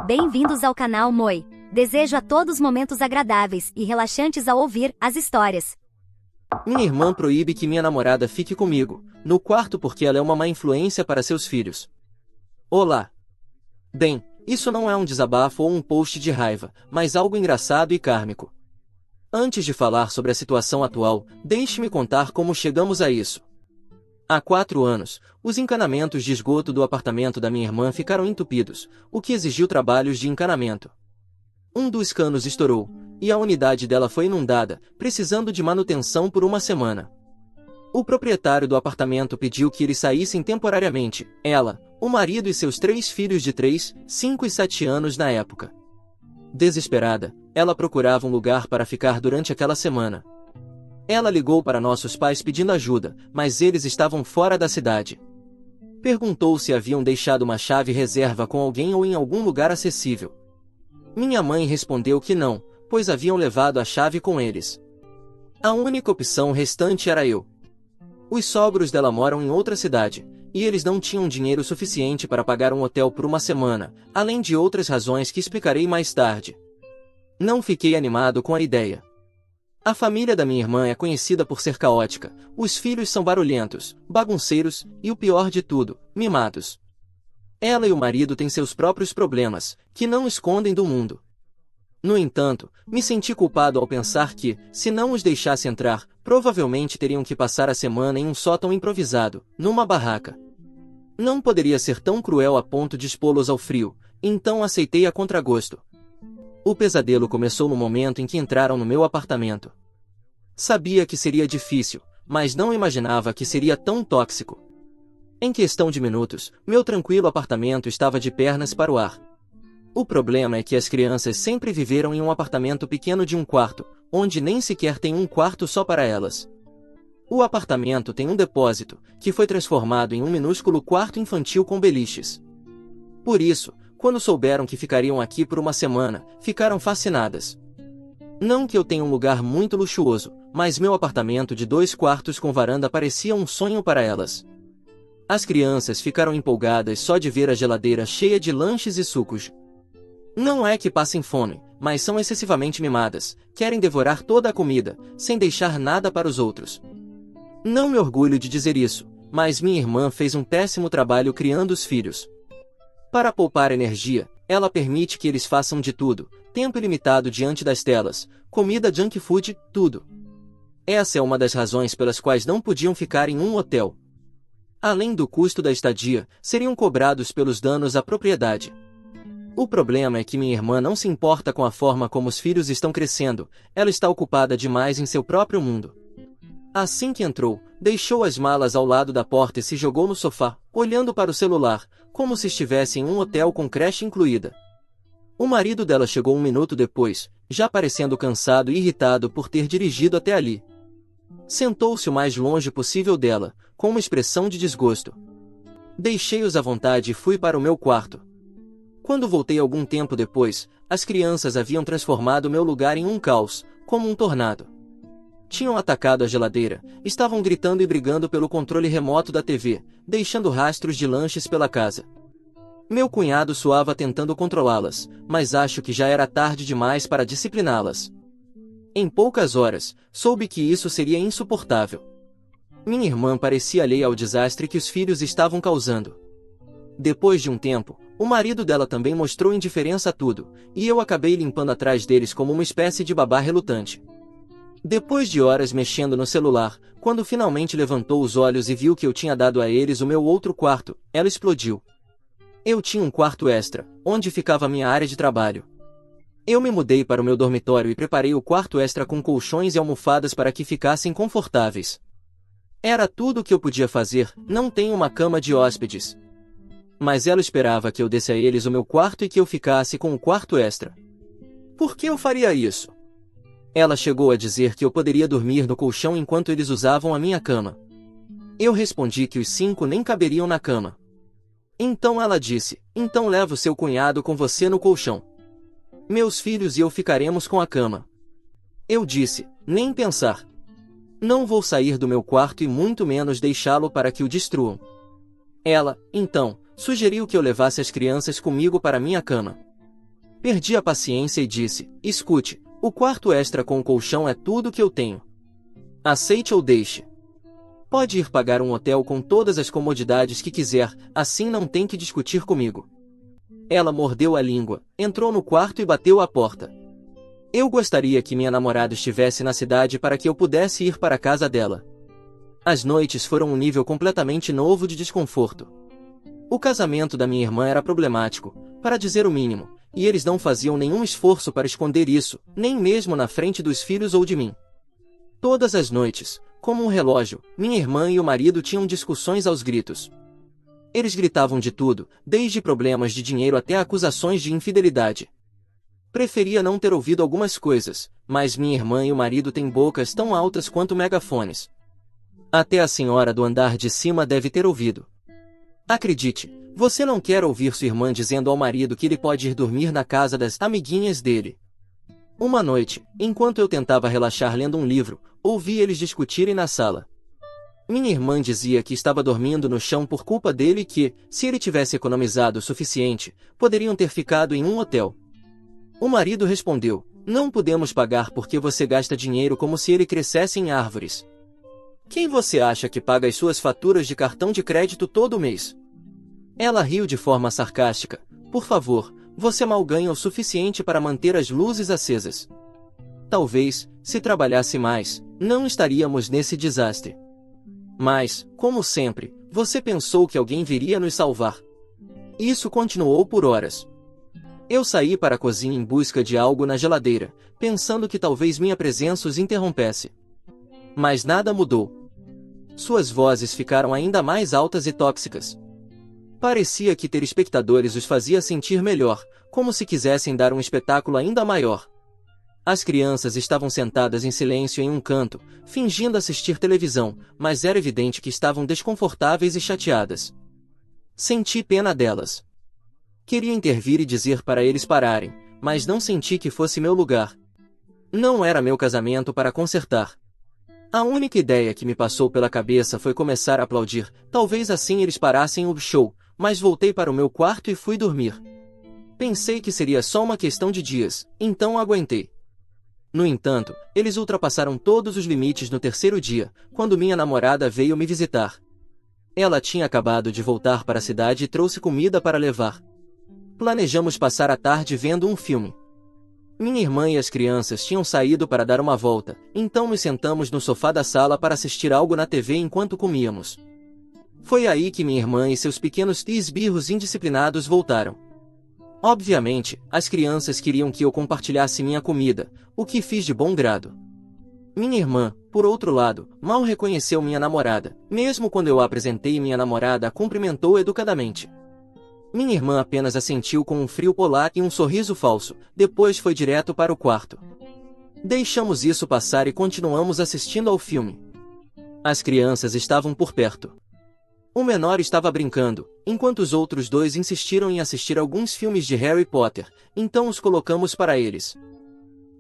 Bem-vindos ao canal Moi. Desejo a todos momentos agradáveis e relaxantes ao ouvir as histórias. Minha irmã proíbe que minha namorada fique comigo, no quarto porque ela é uma má influência para seus filhos. Olá. Bem, isso não é um desabafo ou um post de raiva, mas algo engraçado e kármico. Antes de falar sobre a situação atual, deixe-me contar como chegamos a isso. Há 4 anos, os encanamentos de esgoto do apartamento da minha irmã ficaram entupidos, o que exigiu trabalhos de encanamento. Um dos canos estourou, e a unidade dela foi inundada, precisando de manutenção por uma semana. O proprietário do apartamento pediu que eles saíssem temporariamente, ela, o marido e seus 3 filhos de 3, 5 e 7 anos na época. Desesperada, ela procurava um lugar para ficar durante aquela semana. Ela ligou para nossos pais pedindo ajuda, mas eles estavam fora da cidade. Perguntou se haviam deixado uma chave reserva com alguém ou em algum lugar acessível. Minha mãe respondeu que não, pois haviam levado a chave com eles. A única opção restante era eu. Os sogros dela moram em outra cidade, e eles não tinham dinheiro suficiente para pagar um hotel por uma semana, além de outras razões que explicarei mais tarde. Não fiquei animado com a ideia. A família da minha irmã é conhecida por ser caótica, os filhos são barulhentos, bagunceiros e, o pior de tudo, mimados. Ela e o marido têm seus próprios problemas, que não escondem do mundo. No entanto, me senti culpado ao pensar que, se não os deixasse entrar, provavelmente teriam que passar a semana em um sótão improvisado, numa barraca. Não poderia ser tão cruel a ponto de expô-los ao frio, então aceitei a contragosto. O pesadelo começou no momento em que entraram no meu apartamento. Sabia que seria difícil, mas não imaginava que seria tão tóxico. Em questão de minutos, meu tranquilo apartamento estava de pernas para o ar. O problema é que as crianças sempre viveram em um apartamento pequeno de um quarto, onde nem sequer tem um quarto só para elas. O apartamento tem um depósito, que foi transformado em um minúsculo quarto infantil com beliches. Por isso, quando souberam que ficariam aqui por uma semana, ficaram fascinadas. Não que eu tenha um lugar muito luxuoso, mas meu apartamento de 2 quartos com varanda parecia um sonho para elas. As crianças ficaram empolgadas só de ver a geladeira cheia de lanches e sucos. Não é que passem fome, mas são excessivamente mimadas, querem devorar toda a comida, sem deixar nada para os outros. Não me orgulho de dizer isso, mas minha irmã fez um péssimo trabalho criando os filhos. Para poupar energia, ela permite que eles façam de tudo, tempo ilimitado diante das telas, comida junk food, tudo. Essa é uma das razões pelas quais não podiam ficar em um hotel. Além do custo da estadia, seriam cobrados pelos danos à propriedade. O problema é que minha irmã não se importa com a forma como os filhos estão crescendo, ela está ocupada demais em seu próprio mundo. Assim que entrou, deixou as malas ao lado da porta e se jogou no sofá, olhando para o celular, como se estivesse em um hotel com creche incluída. O marido dela chegou 1 minuto depois, já parecendo cansado e irritado por ter dirigido até ali. Sentou-se o mais longe possível dela, com uma expressão de desgosto. Deixei-os à vontade e fui para o meu quarto. Quando voltei algum tempo depois, as crianças haviam transformado meu lugar em um caos, como um tornado. Tinham atacado a geladeira, estavam gritando e brigando pelo controle remoto da TV, deixando rastros de lanches pela casa. Meu cunhado suava tentando controlá-las, mas acho que já era tarde demais para discipliná-las. Em poucas horas, soube que isso seria insuportável. Minha irmã parecia alheia ao desastre que os filhos estavam causando. Depois de um tempo, o marido dela também mostrou indiferença a tudo, e eu acabei limpando atrás deles como uma espécie de babá relutante. Depois de horas mexendo no celular, quando finalmente levantou os olhos e viu que eu tinha dado a eles o meu outro quarto, ela explodiu. Eu tinha um quarto extra, onde ficava minha área de trabalho. Eu me mudei para o meu dormitório e preparei o quarto extra com colchões e almofadas para que ficassem confortáveis. Era tudo o que eu podia fazer, não tenho uma cama de hóspedes. Mas ela esperava que eu desse a eles o meu quarto e que eu ficasse com o quarto extra. Por que eu faria isso? Ela chegou a dizer que eu poderia dormir no colchão enquanto eles usavam a minha cama. Eu respondi que os 5 nem caberiam na cama. Então ela disse, então leva o seu cunhado com você no colchão. Meus filhos e eu ficaremos com a cama. Eu disse, nem pensar. Não vou sair do meu quarto e muito menos deixá-lo para que o destruam. Ela, então, sugeriu que eu levasse as crianças comigo para minha cama. Perdi a paciência e disse: escute, o quarto extra com o colchão é tudo que eu tenho. Aceite ou deixe. Pode ir pagar um hotel com todas as comodidades que quiser, assim não tem que discutir comigo. Ela mordeu a língua, entrou no quarto e bateu à porta. Eu gostaria que minha namorada estivesse na cidade para que eu pudesse ir para a casa dela. As noites foram um nível completamente novo de desconforto. O casamento da minha irmã era problemático, para dizer o mínimo, e eles não faziam nenhum esforço para esconder isso, nem mesmo na frente dos filhos ou de mim. Todas as noites, como um relógio, minha irmã e o marido tinham discussões aos gritos. Eles gritavam de tudo, desde problemas de dinheiro até acusações de infidelidade. Preferia não ter ouvido algumas coisas, mas minha irmã e o marido têm bocas tão altas quanto megafones. Até a senhora do andar de cima deve ter ouvido. Acredite, você não quer ouvir sua irmã dizendo ao marido que ele pode ir dormir na casa das amiguinhas dele. Uma noite, enquanto eu tentava relaxar lendo um livro, ouvi eles discutirem na sala. Minha irmã dizia que estava dormindo no chão por culpa dele e que, se ele tivesse economizado o suficiente, poderiam ter ficado em um hotel. O marido respondeu: não podemos pagar porque você gasta dinheiro como se ele crescesse em árvores. Quem você acha que paga as suas faturas de cartão de crédito todo mês? Ela riu de forma sarcástica. Por favor, você mal ganha o suficiente para manter as luzes acesas. Talvez, se trabalhasse mais, não estaríamos nesse desastre. Mas, como sempre, você pensou que alguém viria nos salvar. Isso continuou por horas. Eu saí para a cozinha em busca de algo na geladeira, pensando que talvez minha presença os interrompesse. Mas nada mudou. Suas vozes ficaram ainda mais altas e tóxicas. Parecia que ter espectadores os fazia sentir melhor, como se quisessem dar um espetáculo ainda maior. As crianças estavam sentadas em silêncio em um canto, fingindo assistir televisão, mas era evidente que estavam desconfortáveis e chateadas. Senti pena delas. Queria intervir e dizer para eles pararem, mas não senti que fosse meu lugar. Não era meu casamento para consertar. A única ideia que me passou pela cabeça foi começar a aplaudir, talvez assim eles parassem o show, mas voltei para o meu quarto e fui dormir. Pensei que seria só uma questão de dias, então aguentei. No entanto, eles ultrapassaram todos os limites no terceiro dia, quando minha namorada veio me visitar. Ela tinha acabado de voltar para a cidade e trouxe comida para levar. Planejamos passar a tarde vendo um filme. Minha irmã e as crianças tinham saído para dar uma volta, então nos sentamos no sofá da sala para assistir algo na TV enquanto comíamos. Foi aí que minha irmã e seus pequenos esbirros indisciplinados voltaram. Obviamente, as crianças queriam que eu compartilhasse minha comida, o que fiz de bom grado. Minha irmã, por outro lado, mal reconheceu minha namorada, mesmo quando eu a apresentei e minha namorada a cumprimentou educadamente. Minha irmã apenas assentiu com um frio polar e um sorriso falso, depois foi direto para o quarto. Deixamos isso passar e continuamos assistindo ao filme. As crianças estavam por perto. O menor estava brincando, enquanto os outros dois insistiram em assistir alguns filmes de Harry Potter, então os colocamos para eles.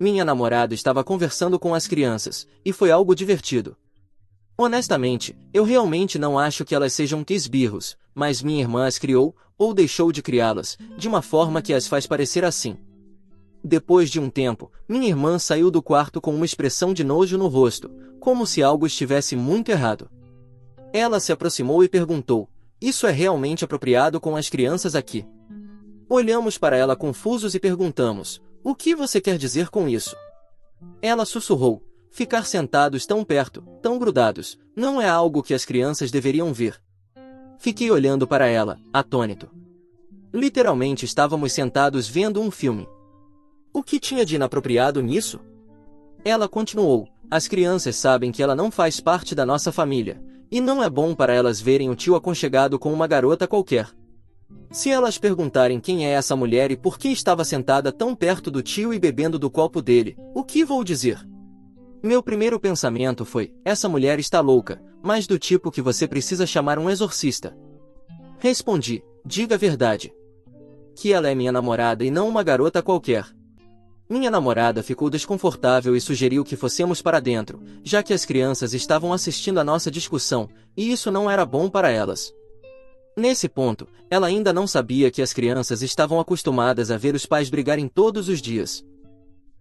Minha namorada estava conversando com as crianças, e foi algo divertido. Honestamente, eu realmente não acho que elas sejam esbirros, mas minha irmã as criou, ou deixou de criá-las, de uma forma que as faz parecer assim. Depois de um tempo, minha irmã saiu do quarto com uma expressão de nojo no rosto, como se algo estivesse muito errado. Ela se aproximou e perguntou: isso é realmente apropriado com as crianças aqui? Olhamos para ela confusos e perguntamos: o que você quer dizer com isso? Ela sussurrou: ficar sentados tão perto, tão grudados, não é algo que as crianças deveriam ver. Fiquei olhando para ela, atônito. Literalmente estávamos sentados vendo um filme. O que tinha de inapropriado nisso? Ela continuou: as crianças sabem que ela não faz parte da nossa família, e não é bom para elas verem o tio aconchegado com uma garota qualquer. Se elas perguntarem quem é essa mulher e por que estava sentada tão perto do tio e bebendo do copo dele, o que vou dizer? Meu primeiro pensamento foi: essa mulher está louca, mas do tipo que você precisa chamar um exorcista. Respondi: diga a verdade. Que ela é minha namorada e não uma garota qualquer. Minha namorada ficou desconfortável e sugeriu que fossemos para dentro, já que as crianças estavam assistindo a nossa discussão, e isso não era bom para elas. Nesse ponto, ela ainda não sabia que as crianças estavam acostumadas a ver os pais brigarem todos os dias.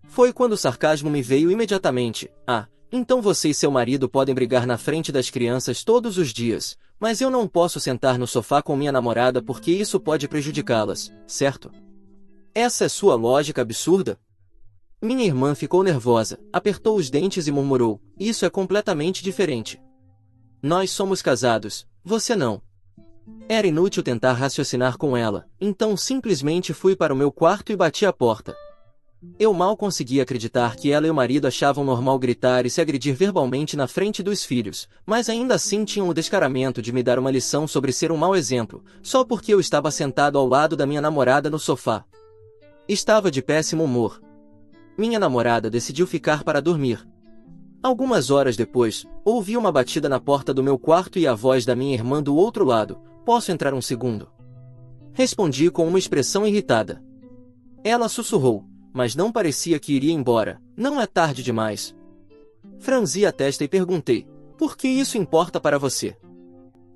Foi quando o sarcasmo me veio imediatamente. Ah, então você e seu marido podem brigar na frente das crianças todos os dias, mas eu não posso sentar no sofá com minha namorada porque isso pode prejudicá-las, certo? Essa é sua lógica absurda? Minha irmã ficou nervosa, apertou os dentes e murmurou: isso é completamente diferente. Nós somos casados, você não. Era inútil tentar raciocinar com ela, então simplesmente fui para o meu quarto e bati a porta. Eu mal conseguia acreditar que ela e o marido achavam normal gritar e se agredir verbalmente na frente dos filhos, mas ainda assim tinham o descaramento de me dar uma lição sobre ser um mau exemplo, só porque eu estava sentado ao lado da minha namorada no sofá. Estava de péssimo humor. Minha namorada decidiu ficar para dormir. Algumas horas depois, ouvi uma batida na porta do meu quarto e a voz da minha irmã do outro lado: posso entrar um segundo? Respondi com uma expressão irritada. Ela sussurrou, mas não parecia que iria embora: não é tarde demais. Franzi a testa e perguntei: por que isso importa para você?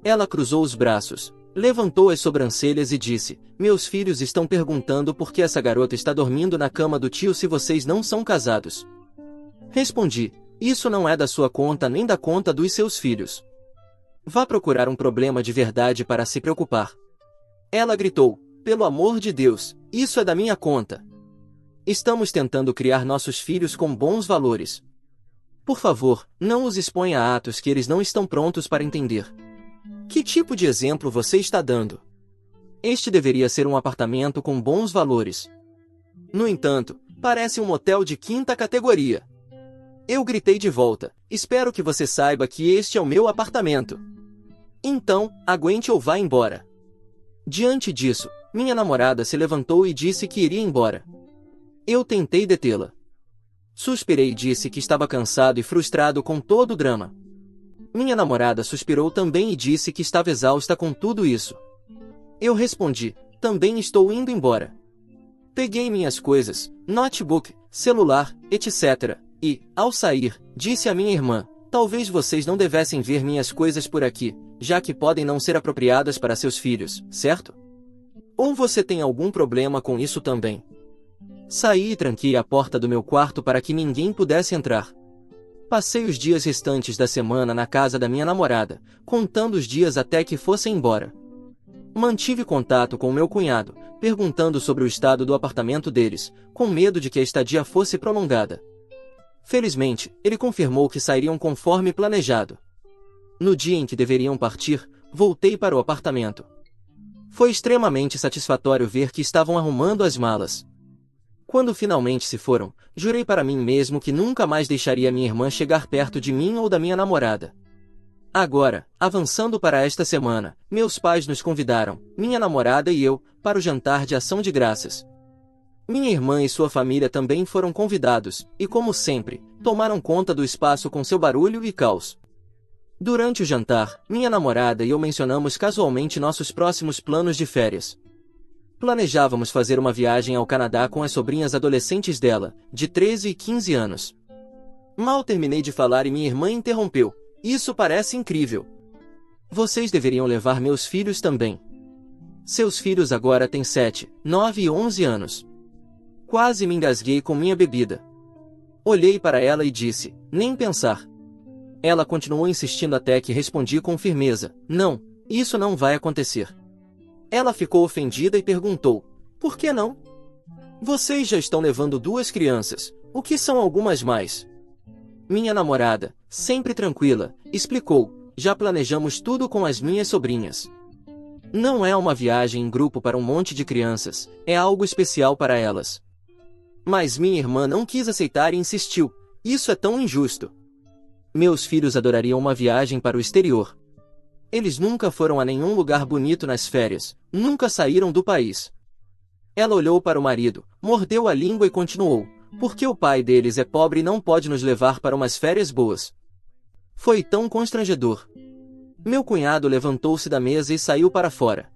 Ela cruzou os braços, levantou as sobrancelhas e disse: meus filhos estão perguntando por que essa garota está dormindo na cama do tio se vocês não são casados. Respondi: isso não é da sua conta nem da conta dos seus filhos. Vá procurar um problema de verdade para se preocupar. Ela gritou: pelo amor de Deus, isso é da minha conta. Estamos tentando criar nossos filhos com bons valores. Por favor, não os exponha a atos que eles não estão prontos para entender. Que tipo de exemplo você está dando? Este deveria ser um apartamento com bons valores. No entanto, parece um motel de quinta categoria. Eu gritei de volta: espero que você saiba que este é o meu apartamento. Então, aguente ou vá embora. Diante disso, minha namorada se levantou e disse que iria embora. Eu tentei detê-la. Suspirei e disse que estava cansado e frustrado com todo o drama. Minha namorada suspirou também e disse que estava exausta com tudo isso. Eu respondi: também estou indo embora. Peguei minhas coisas, notebook, celular, etc. E, ao sair, disse à minha irmã: talvez vocês não devessem ver minhas coisas por aqui, já que podem não ser apropriadas para seus filhos, certo? Ou você tem algum problema com isso também? Saí e tranquei a porta do meu quarto para que ninguém pudesse entrar. Passei os dias restantes da semana na casa da minha namorada, contando os dias até que fossem embora. Mantive contato com meu cunhado, perguntando sobre o estado do apartamento deles, com medo de que a estadia fosse prolongada. Felizmente, ele confirmou que sairiam conforme planejado. No dia em que deveriam partir, voltei para o apartamento. Foi extremamente satisfatório ver que estavam arrumando as malas. Quando finalmente se foram, jurei para mim mesmo que nunca mais deixaria minha irmã chegar perto de mim ou da minha namorada. Agora, avançando para esta semana, meus pais nos convidaram, minha namorada e eu, para o jantar de ação de graças. Minha irmã e sua família também foram convidados, e como sempre, tomaram conta do espaço com seu barulho e caos. Durante o jantar, minha namorada e eu mencionamos casualmente nossos próximos planos de férias. Planejávamos fazer uma viagem ao Canadá com as sobrinhas adolescentes dela, de 13 e 15 anos. Mal terminei de falar e minha irmã interrompeu: isso parece incrível. Vocês deveriam levar meus filhos também. Seus filhos agora têm 7, 9 e 11 anos. Quase me engasguei com minha bebida. Olhei para ela e disse: nem pensar. Ela continuou insistindo até que respondi com firmeza: não, isso não vai acontecer. Ela ficou ofendida e perguntou: por que não? Vocês já estão levando 2 crianças, o que são algumas mais? Minha namorada, sempre tranquila, explicou: já planejamos tudo com as minhas sobrinhas. Não é uma viagem em grupo para um monte de crianças, é algo especial para elas. Mas minha irmã não quis aceitar e insistiu: isso é tão injusto. Meus filhos adorariam uma viagem para o exterior. Eles nunca foram a nenhum lugar bonito nas férias, nunca saíram do país. Ela olhou para o marido, mordeu a língua e continuou: porque o pai deles é pobre e não pode nos levar para umas férias boas. Foi tão constrangedor. Meu cunhado levantou-se da mesa e saiu para fora.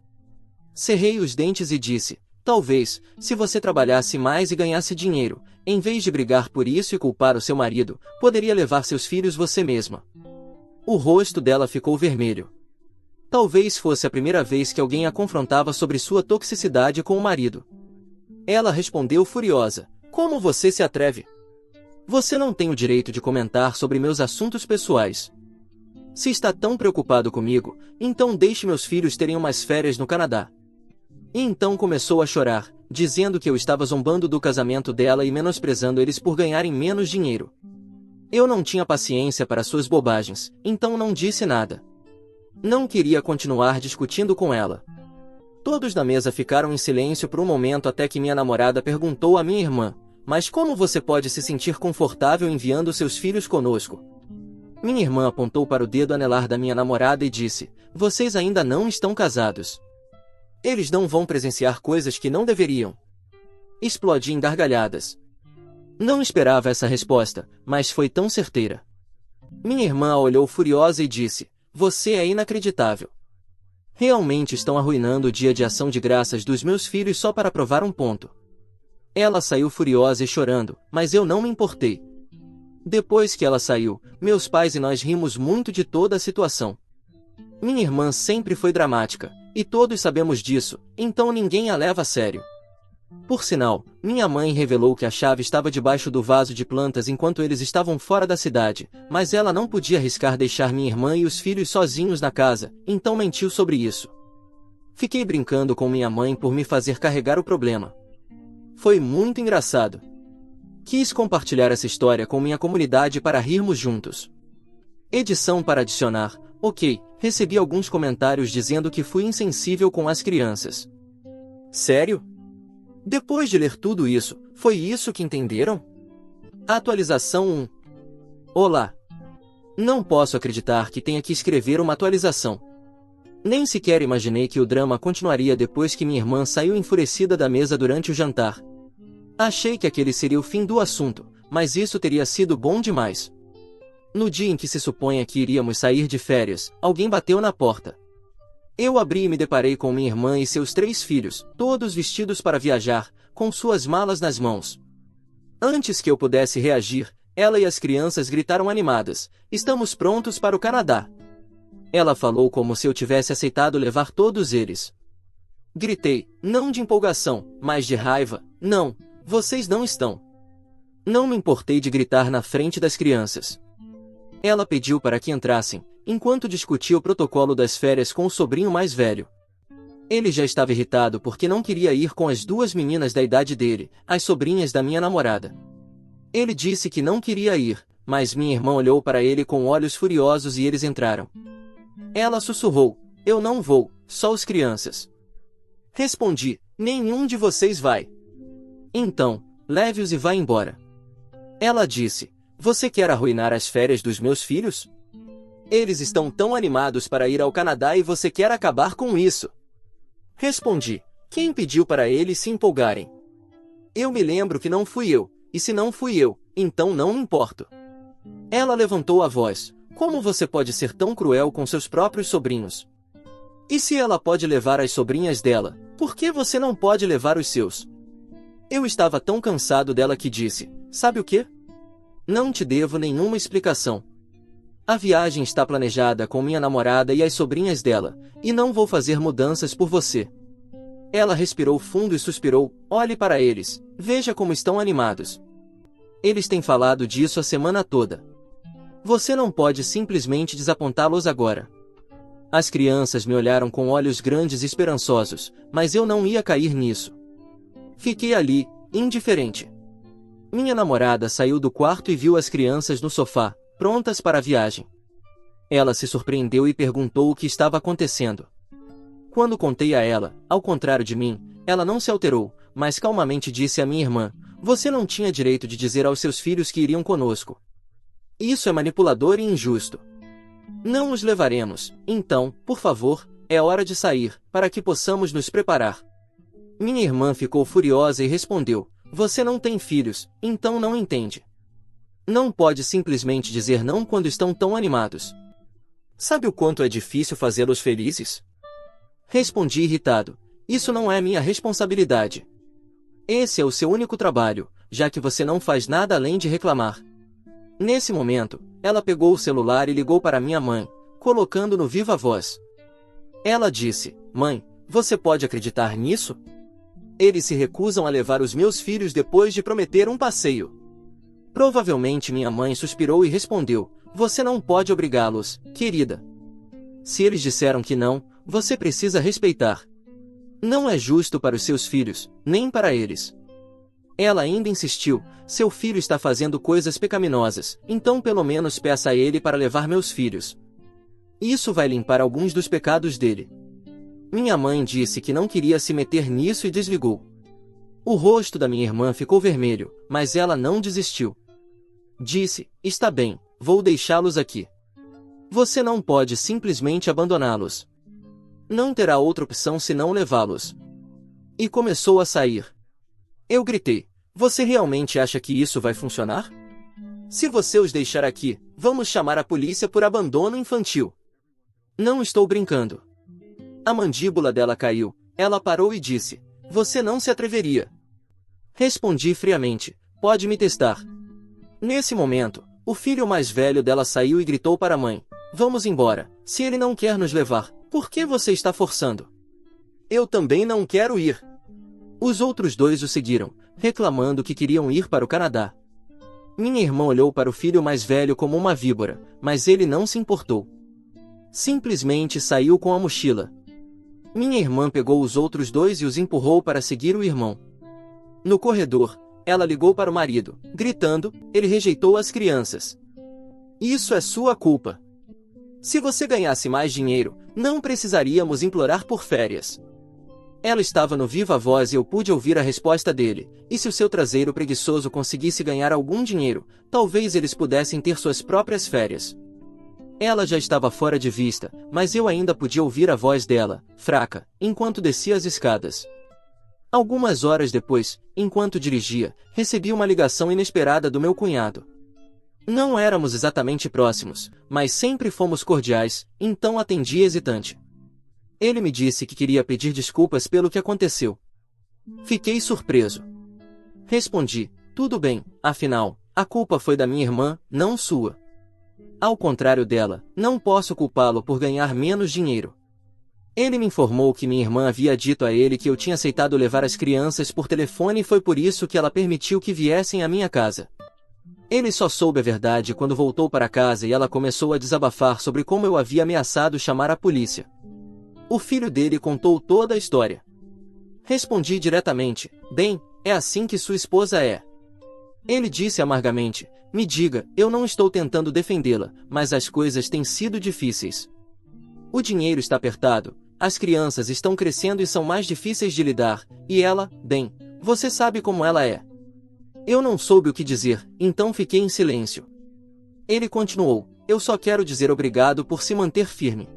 Cerrei os dentes e disse: talvez, se você trabalhasse mais e ganhasse dinheiro, em vez de brigar por isso e culpar o seu marido, poderia levar seus filhos você mesma. O rosto dela ficou vermelho. Talvez fosse a primeira vez que alguém a confrontava sobre sua toxicidade com o marido. Ela respondeu furiosa: "Como você se atreve? Você não tem o direito de comentar sobre meus assuntos pessoais. Se está tão preocupado comigo, então deixe meus filhos terem umas férias no Canadá." E então começou a chorar, dizendo que eu estava zombando do casamento dela e menosprezando eles por ganharem menos dinheiro. Eu não tinha paciência para suas bobagens, então não disse nada. Não queria continuar discutindo com ela. Todos na mesa ficaram em silêncio por um momento até que minha namorada perguntou à minha irmã: "Mas como você pode se sentir confortável enviando seus filhos conosco?" Minha irmã apontou para o dedo anelar da minha namorada e disse: "Vocês ainda não estão casados. Eles não vão presenciar coisas que não deveriam." Explodi em gargalhadas. Não esperava essa resposta, mas foi tão certeira. Minha irmã a olhou furiosa e disse: "Você é inacreditável. Realmente estão arruinando o dia de ação de graças dos meus filhos só para provar um ponto." Ela saiu furiosa e chorando, mas eu não me importei. Depois que ela saiu, meus pais e nós rimos muito de toda a situação. Minha irmã sempre foi dramática, e todos sabemos disso, então ninguém a leva a sério. Por sinal, minha mãe revelou que a chave estava debaixo do vaso de plantas enquanto eles estavam fora da cidade, mas ela não podia arriscar deixar minha irmã e os filhos sozinhos na casa, então mentiu sobre isso. Fiquei brincando com minha mãe por me fazer carregar o problema. Foi muito engraçado. Quis compartilhar essa história com minha comunidade para rirmos juntos. Edição para adicionar. Ok, recebi alguns comentários dizendo que fui insensível com as crianças. Sério? Depois de ler tudo isso, foi isso que entenderam? Atualização 1. Olá. Não posso acreditar que tenha que escrever uma atualização. Nem sequer imaginei que o drama continuaria depois que minha irmã saiu enfurecida da mesa durante o jantar. Achei que aquele seria o fim do assunto, mas isso teria sido bom demais. No dia em que se supunha que iríamos sair de férias, alguém bateu na porta. Eu abri e me deparei com minha irmã e seus 3 filhos, todos vestidos para viajar, com suas malas nas mãos. Antes que eu pudesse reagir, ela e as crianças gritaram animadas: "Estamos prontos para o Canadá." Ela falou como se eu tivesse aceitado levar todos eles. Gritei, não de empolgação, mas de raiva: "Não, vocês não estão." Não me importei de gritar na frente das crianças. Ela pediu para que entrassem, enquanto discutia o protocolo das férias com o sobrinho mais velho. Ele já estava irritado porque não queria ir com as 2 meninas da idade dele, as sobrinhas da minha namorada. Ele disse que não queria ir, mas minha irmã olhou para ele com olhos furiosos e eles entraram. Ela sussurrou: "Eu não vou, só os crianças." Respondi: "Nenhum de vocês vai." "Então, leve-os e vá embora." Ela disse: "Você quer arruinar as férias dos meus filhos? Eles estão tão animados para ir ao Canadá e você quer acabar com isso." Respondi: "Quem pediu para eles se empolgarem? Eu me lembro que não fui eu, e se não fui eu, então não me importo." Ela levantou a voz: "Como você pode ser tão cruel com seus próprios sobrinhos? E se ela pode levar as sobrinhas dela, por que você não pode levar os seus?" Eu estava tão cansado dela que disse: "Sabe o quê? Não te devo nenhuma explicação. A viagem está planejada com minha namorada e as sobrinhas dela, e não vou fazer mudanças por você." Ela respirou fundo e suspirou: "Olhe para eles, veja como estão animados. Eles têm falado disso a semana toda. Você não pode simplesmente desapontá-los agora." As crianças me olharam com olhos grandes e esperançosos, mas eu não ia cair nisso. Fiquei ali, indiferente. Minha namorada saiu do quarto e viu as crianças no sofá, prontas para a viagem. Ela se surpreendeu e perguntou o que estava acontecendo. Quando contei a ela, ao contrário de mim, ela não se alterou, mas calmamente disse à minha irmã: "Você não tinha direito de dizer aos seus filhos que iriam conosco. Isso é manipulador e injusto. Não os levaremos, então, por favor, é hora de sair, para que possamos nos preparar." Minha irmã ficou furiosa e respondeu: "Você não tem filhos, então não entende. Não pode simplesmente dizer não quando estão tão animados. Sabe o quanto é difícil fazê-los felizes?" Respondi irritado: "Isso não é minha responsabilidade. Esse é o seu único trabalho, já que você não faz nada além de reclamar." Nesse momento, ela pegou o celular e ligou para minha mãe, colocando no viva voz: Ela disse: Mãe, você pode acreditar nisso? Eles se recusam a levar os meus filhos depois de prometer um passeio. Provavelmente minha mãe suspirou e respondeu: Você não pode obrigá-los, querida. Se eles disseram que não, você precisa respeitar. Não é justo para os seus filhos, nem para eles. Ela ainda insistiu: Seu filho está fazendo coisas pecaminosas, então pelo menos peça a ele para levar meus filhos. Isso vai limpar alguns dos pecados dele. Minha mãe disse que não queria se meter nisso e desligou. O rosto da minha irmã ficou vermelho, mas ela não desistiu. Disse: Está bem, vou deixá-los aqui. Você não pode simplesmente abandoná-los. Não terá outra opção senão levá-los. E começou a sair. Eu gritei: Você realmente acha que isso vai funcionar? Se você os deixar aqui, vamos chamar a polícia por abandono infantil. Não estou brincando. A mandíbula dela caiu. Ela parou e disse: Você não se atreveria. Respondi friamente: Pode me testar. Nesse momento, o filho mais velho dela saiu e gritou para a mãe: Vamos embora. Se ele não quer nos levar, por que você está forçando? Eu também não quero ir. Os outros dois o seguiram, reclamando que queriam ir para o Canadá. Minha irmã olhou para o filho mais velho como uma víbora, mas ele não se importou. Simplesmente saiu com a mochila. Minha irmã pegou os outros dois e os empurrou para seguir o irmão. No corredor, ela ligou para o marido, gritando: Ele rejeitou as crianças. Isso é sua culpa. Se você ganhasse mais dinheiro, não precisaríamos implorar por férias. Ela estava no viva voz e eu pude ouvir a resposta dele: E se o seu traseiro preguiçoso conseguisse ganhar algum dinheiro, talvez eles pudessem ter suas próprias férias. Ela já estava fora de vista, mas eu ainda podia ouvir a voz dela, fraca, enquanto descia as escadas. Algumas horas depois, enquanto dirigia, recebi uma ligação inesperada do meu cunhado. Não éramos exatamente próximos, mas sempre fomos cordiais, então atendi hesitante. Ele me disse que queria pedir desculpas pelo que aconteceu. Fiquei surpreso. Respondi: Tudo bem, afinal, a culpa foi da minha irmã, não sua. Ao contrário dela, não posso culpá-lo por ganhar menos dinheiro. Ele me informou que minha irmã havia dito a ele que eu tinha aceitado levar as crianças por telefone e foi por isso que ela permitiu que viessem à minha casa. Ele só soube a verdade quando voltou para casa e ela começou a desabafar sobre como eu havia ameaçado chamar a polícia. O filho dele contou toda a história. Respondi diretamente: Bem, é assim que sua esposa é. Ele disse amargamente: Me diga, eu não estou tentando defendê-la, mas as coisas têm sido difíceis. O dinheiro está apertado, as crianças estão crescendo e são mais difíceis de lidar, e ela, bem, você sabe como ela é. Eu não soube o que dizer, então fiquei em silêncio. Ele continuou: Eu só quero dizer obrigado por se manter firme.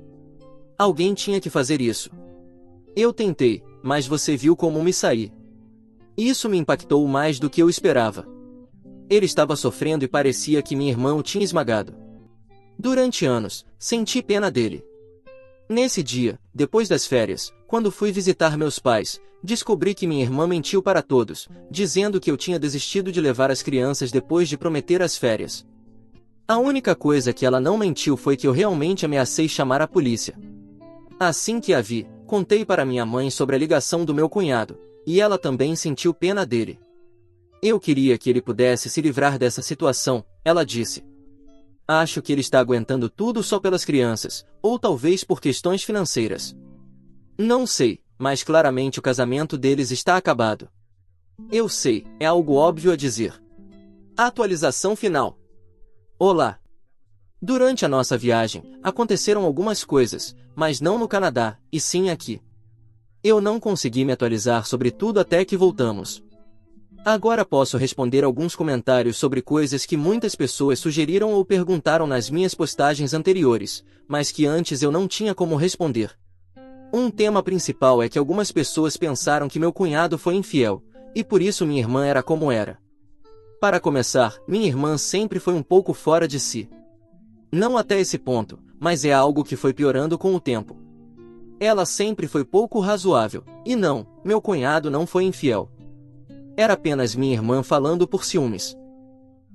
Alguém tinha que fazer isso. Eu tentei, mas você viu como me saí. Isso me impactou mais do que eu esperava. Ele estava sofrendo e parecia que minha irmã o tinha esmagado. Durante anos, senti pena dele. Nesse dia, depois das férias, quando fui visitar meus pais, descobri que minha irmã mentiu para todos, dizendo que eu tinha desistido de levar as crianças depois de prometer as férias. A única coisa que ela não mentiu foi que eu realmente ameacei chamar a polícia. Assim que a vi, contei para minha mãe sobre a ligação do meu cunhado, e ela também sentiu pena dele. Eu queria que ele pudesse se livrar dessa situação, ela disse. Acho que ele está aguentando tudo só pelas crianças, ou talvez por questões financeiras. Não sei, mas claramente o casamento deles está acabado. Eu sei, é algo óbvio a dizer. Atualização final. Olá! Durante a nossa viagem, aconteceram algumas coisas, mas não no Canadá, e sim aqui. Eu não consegui me atualizar sobre tudo até que voltamos. Agora posso responder alguns comentários sobre coisas que muitas pessoas sugeriram ou perguntaram nas minhas postagens anteriores, mas que antes eu não tinha como responder. Um tema principal é que algumas pessoas pensaram que meu cunhado foi infiel, e por isso minha irmã era como era. Para começar, minha irmã sempre foi um pouco fora de si. Não até esse ponto, mas é algo que foi piorando com o tempo. Ela sempre foi pouco razoável, e não, meu cunhado não foi infiel. Era apenas minha irmã falando por ciúmes.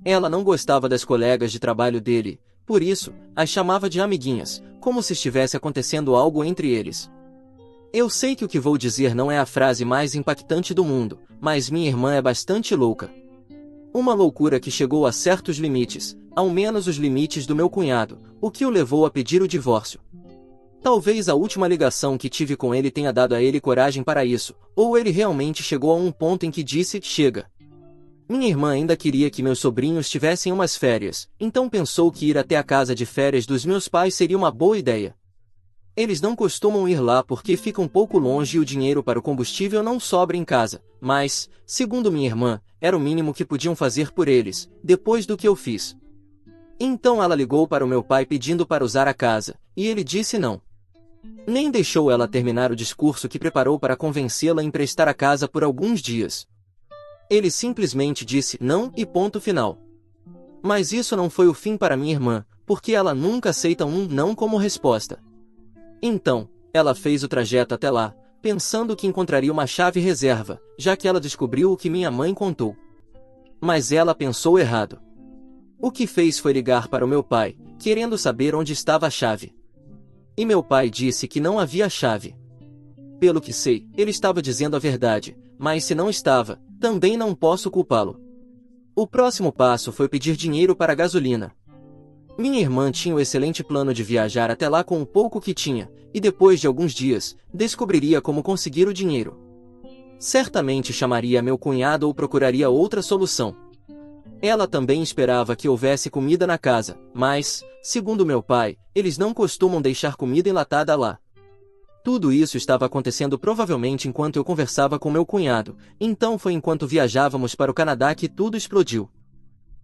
Ela não gostava das colegas de trabalho dele, Por isso, as chamava de amiguinhas, como se estivesse acontecendo algo entre eles. Eu sei que o que vou dizer não é a frase mais impactante do mundo, mas minha irmã é bastante louca. Uma loucura que chegou a certos limites, ao menos os limites do meu cunhado, o que o levou a pedir o divórcio. Talvez a última ligação que tive com ele tenha dado a ele coragem para isso, ou ele realmente chegou a um ponto em que disse, chega. Minha irmã ainda queria que meus sobrinhos tivessem umas férias, então pensou que ir até a casa de férias dos meus pais seria uma boa ideia. Eles não costumam ir lá porque fica um pouco longe e o dinheiro para o combustível não sobra em casa, mas, segundo minha irmã, era o mínimo que podiam fazer por eles, depois do que eu fiz. Então ela ligou para o meu pai pedindo para usar a casa, e ele disse não. Nem deixou ela terminar o discurso que preparou para convencê-la a emprestar a casa por alguns dias. Ele simplesmente disse não e ponto final. Mas isso não foi o fim para minha irmã, porque ela nunca aceita um não como resposta. Então, ela fez o trajeto até lá, pensando que encontraria uma chave reserva, já que ela descobriu o que minha mãe contou. Mas ela pensou errado. O que fez foi ligar para o meu pai, querendo saber onde estava a chave. E meu pai disse que não havia chave. Pelo que sei, ele estava dizendo a verdade, mas se não estava, também não posso culpá-lo. O próximo passo foi pedir dinheiro para a gasolina. Minha irmã tinha o excelente plano de viajar até lá com o pouco que tinha, e depois de alguns dias, descobriria como conseguir o dinheiro. Certamente chamaria meu cunhado ou procuraria outra solução. Ela também esperava que houvesse comida na casa, mas, segundo meu pai, eles não costumam deixar comida enlatada lá. Tudo isso estava acontecendo provavelmente enquanto eu conversava com meu cunhado, então foi enquanto viajávamos para o Canadá que tudo explodiu.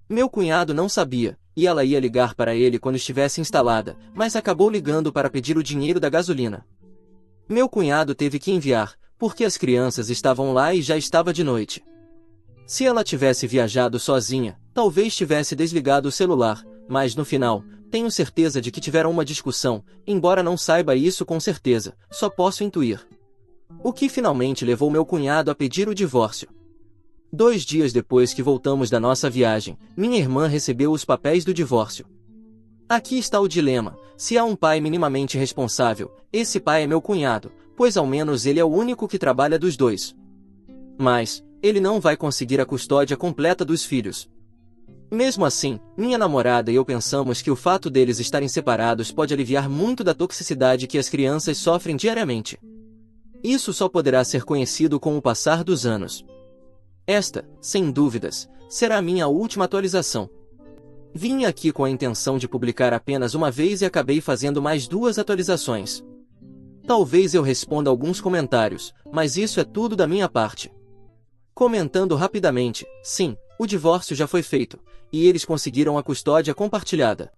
Meu cunhado não sabia, e ela ia ligar para ele quando estivesse instalada, mas acabou ligando para pedir o dinheiro da gasolina. Meu cunhado teve que enviar, porque as crianças estavam lá e já estava de noite. Se ela tivesse viajado sozinha, talvez tivesse desligado o celular, mas no final, tenho certeza de que tiveram uma discussão, embora não saiba isso com certeza, só posso intuir. O que finalmente levou meu cunhado a pedir o divórcio. 2 dias depois que voltamos da nossa viagem, minha irmã recebeu os papéis do divórcio. Aqui está o dilema: se há um pai minimamente responsável, esse pai é meu cunhado, pois ao menos ele é o único que trabalha dos dois. Mas, ele não vai conseguir a custódia completa dos filhos. Mesmo assim, minha namorada e eu pensamos que o fato deles estarem separados pode aliviar muito da toxicidade que as crianças sofrem diariamente. Isso só poderá ser conhecido com o passar dos anos. Esta, sem dúvidas, será a minha última atualização. Vim aqui com a intenção de publicar apenas uma vez e acabei fazendo mais 2 atualizações. Talvez eu responda alguns comentários, mas isso é tudo da minha parte. Comentando rapidamente, sim, o divórcio já foi feito, e eles conseguiram a custódia compartilhada.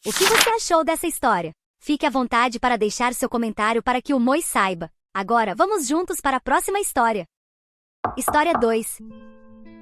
O que você achou dessa história? Fique à vontade para deixar seu comentário para que o Moi saiba. Agora, vamos juntos para a próxima história. História 2.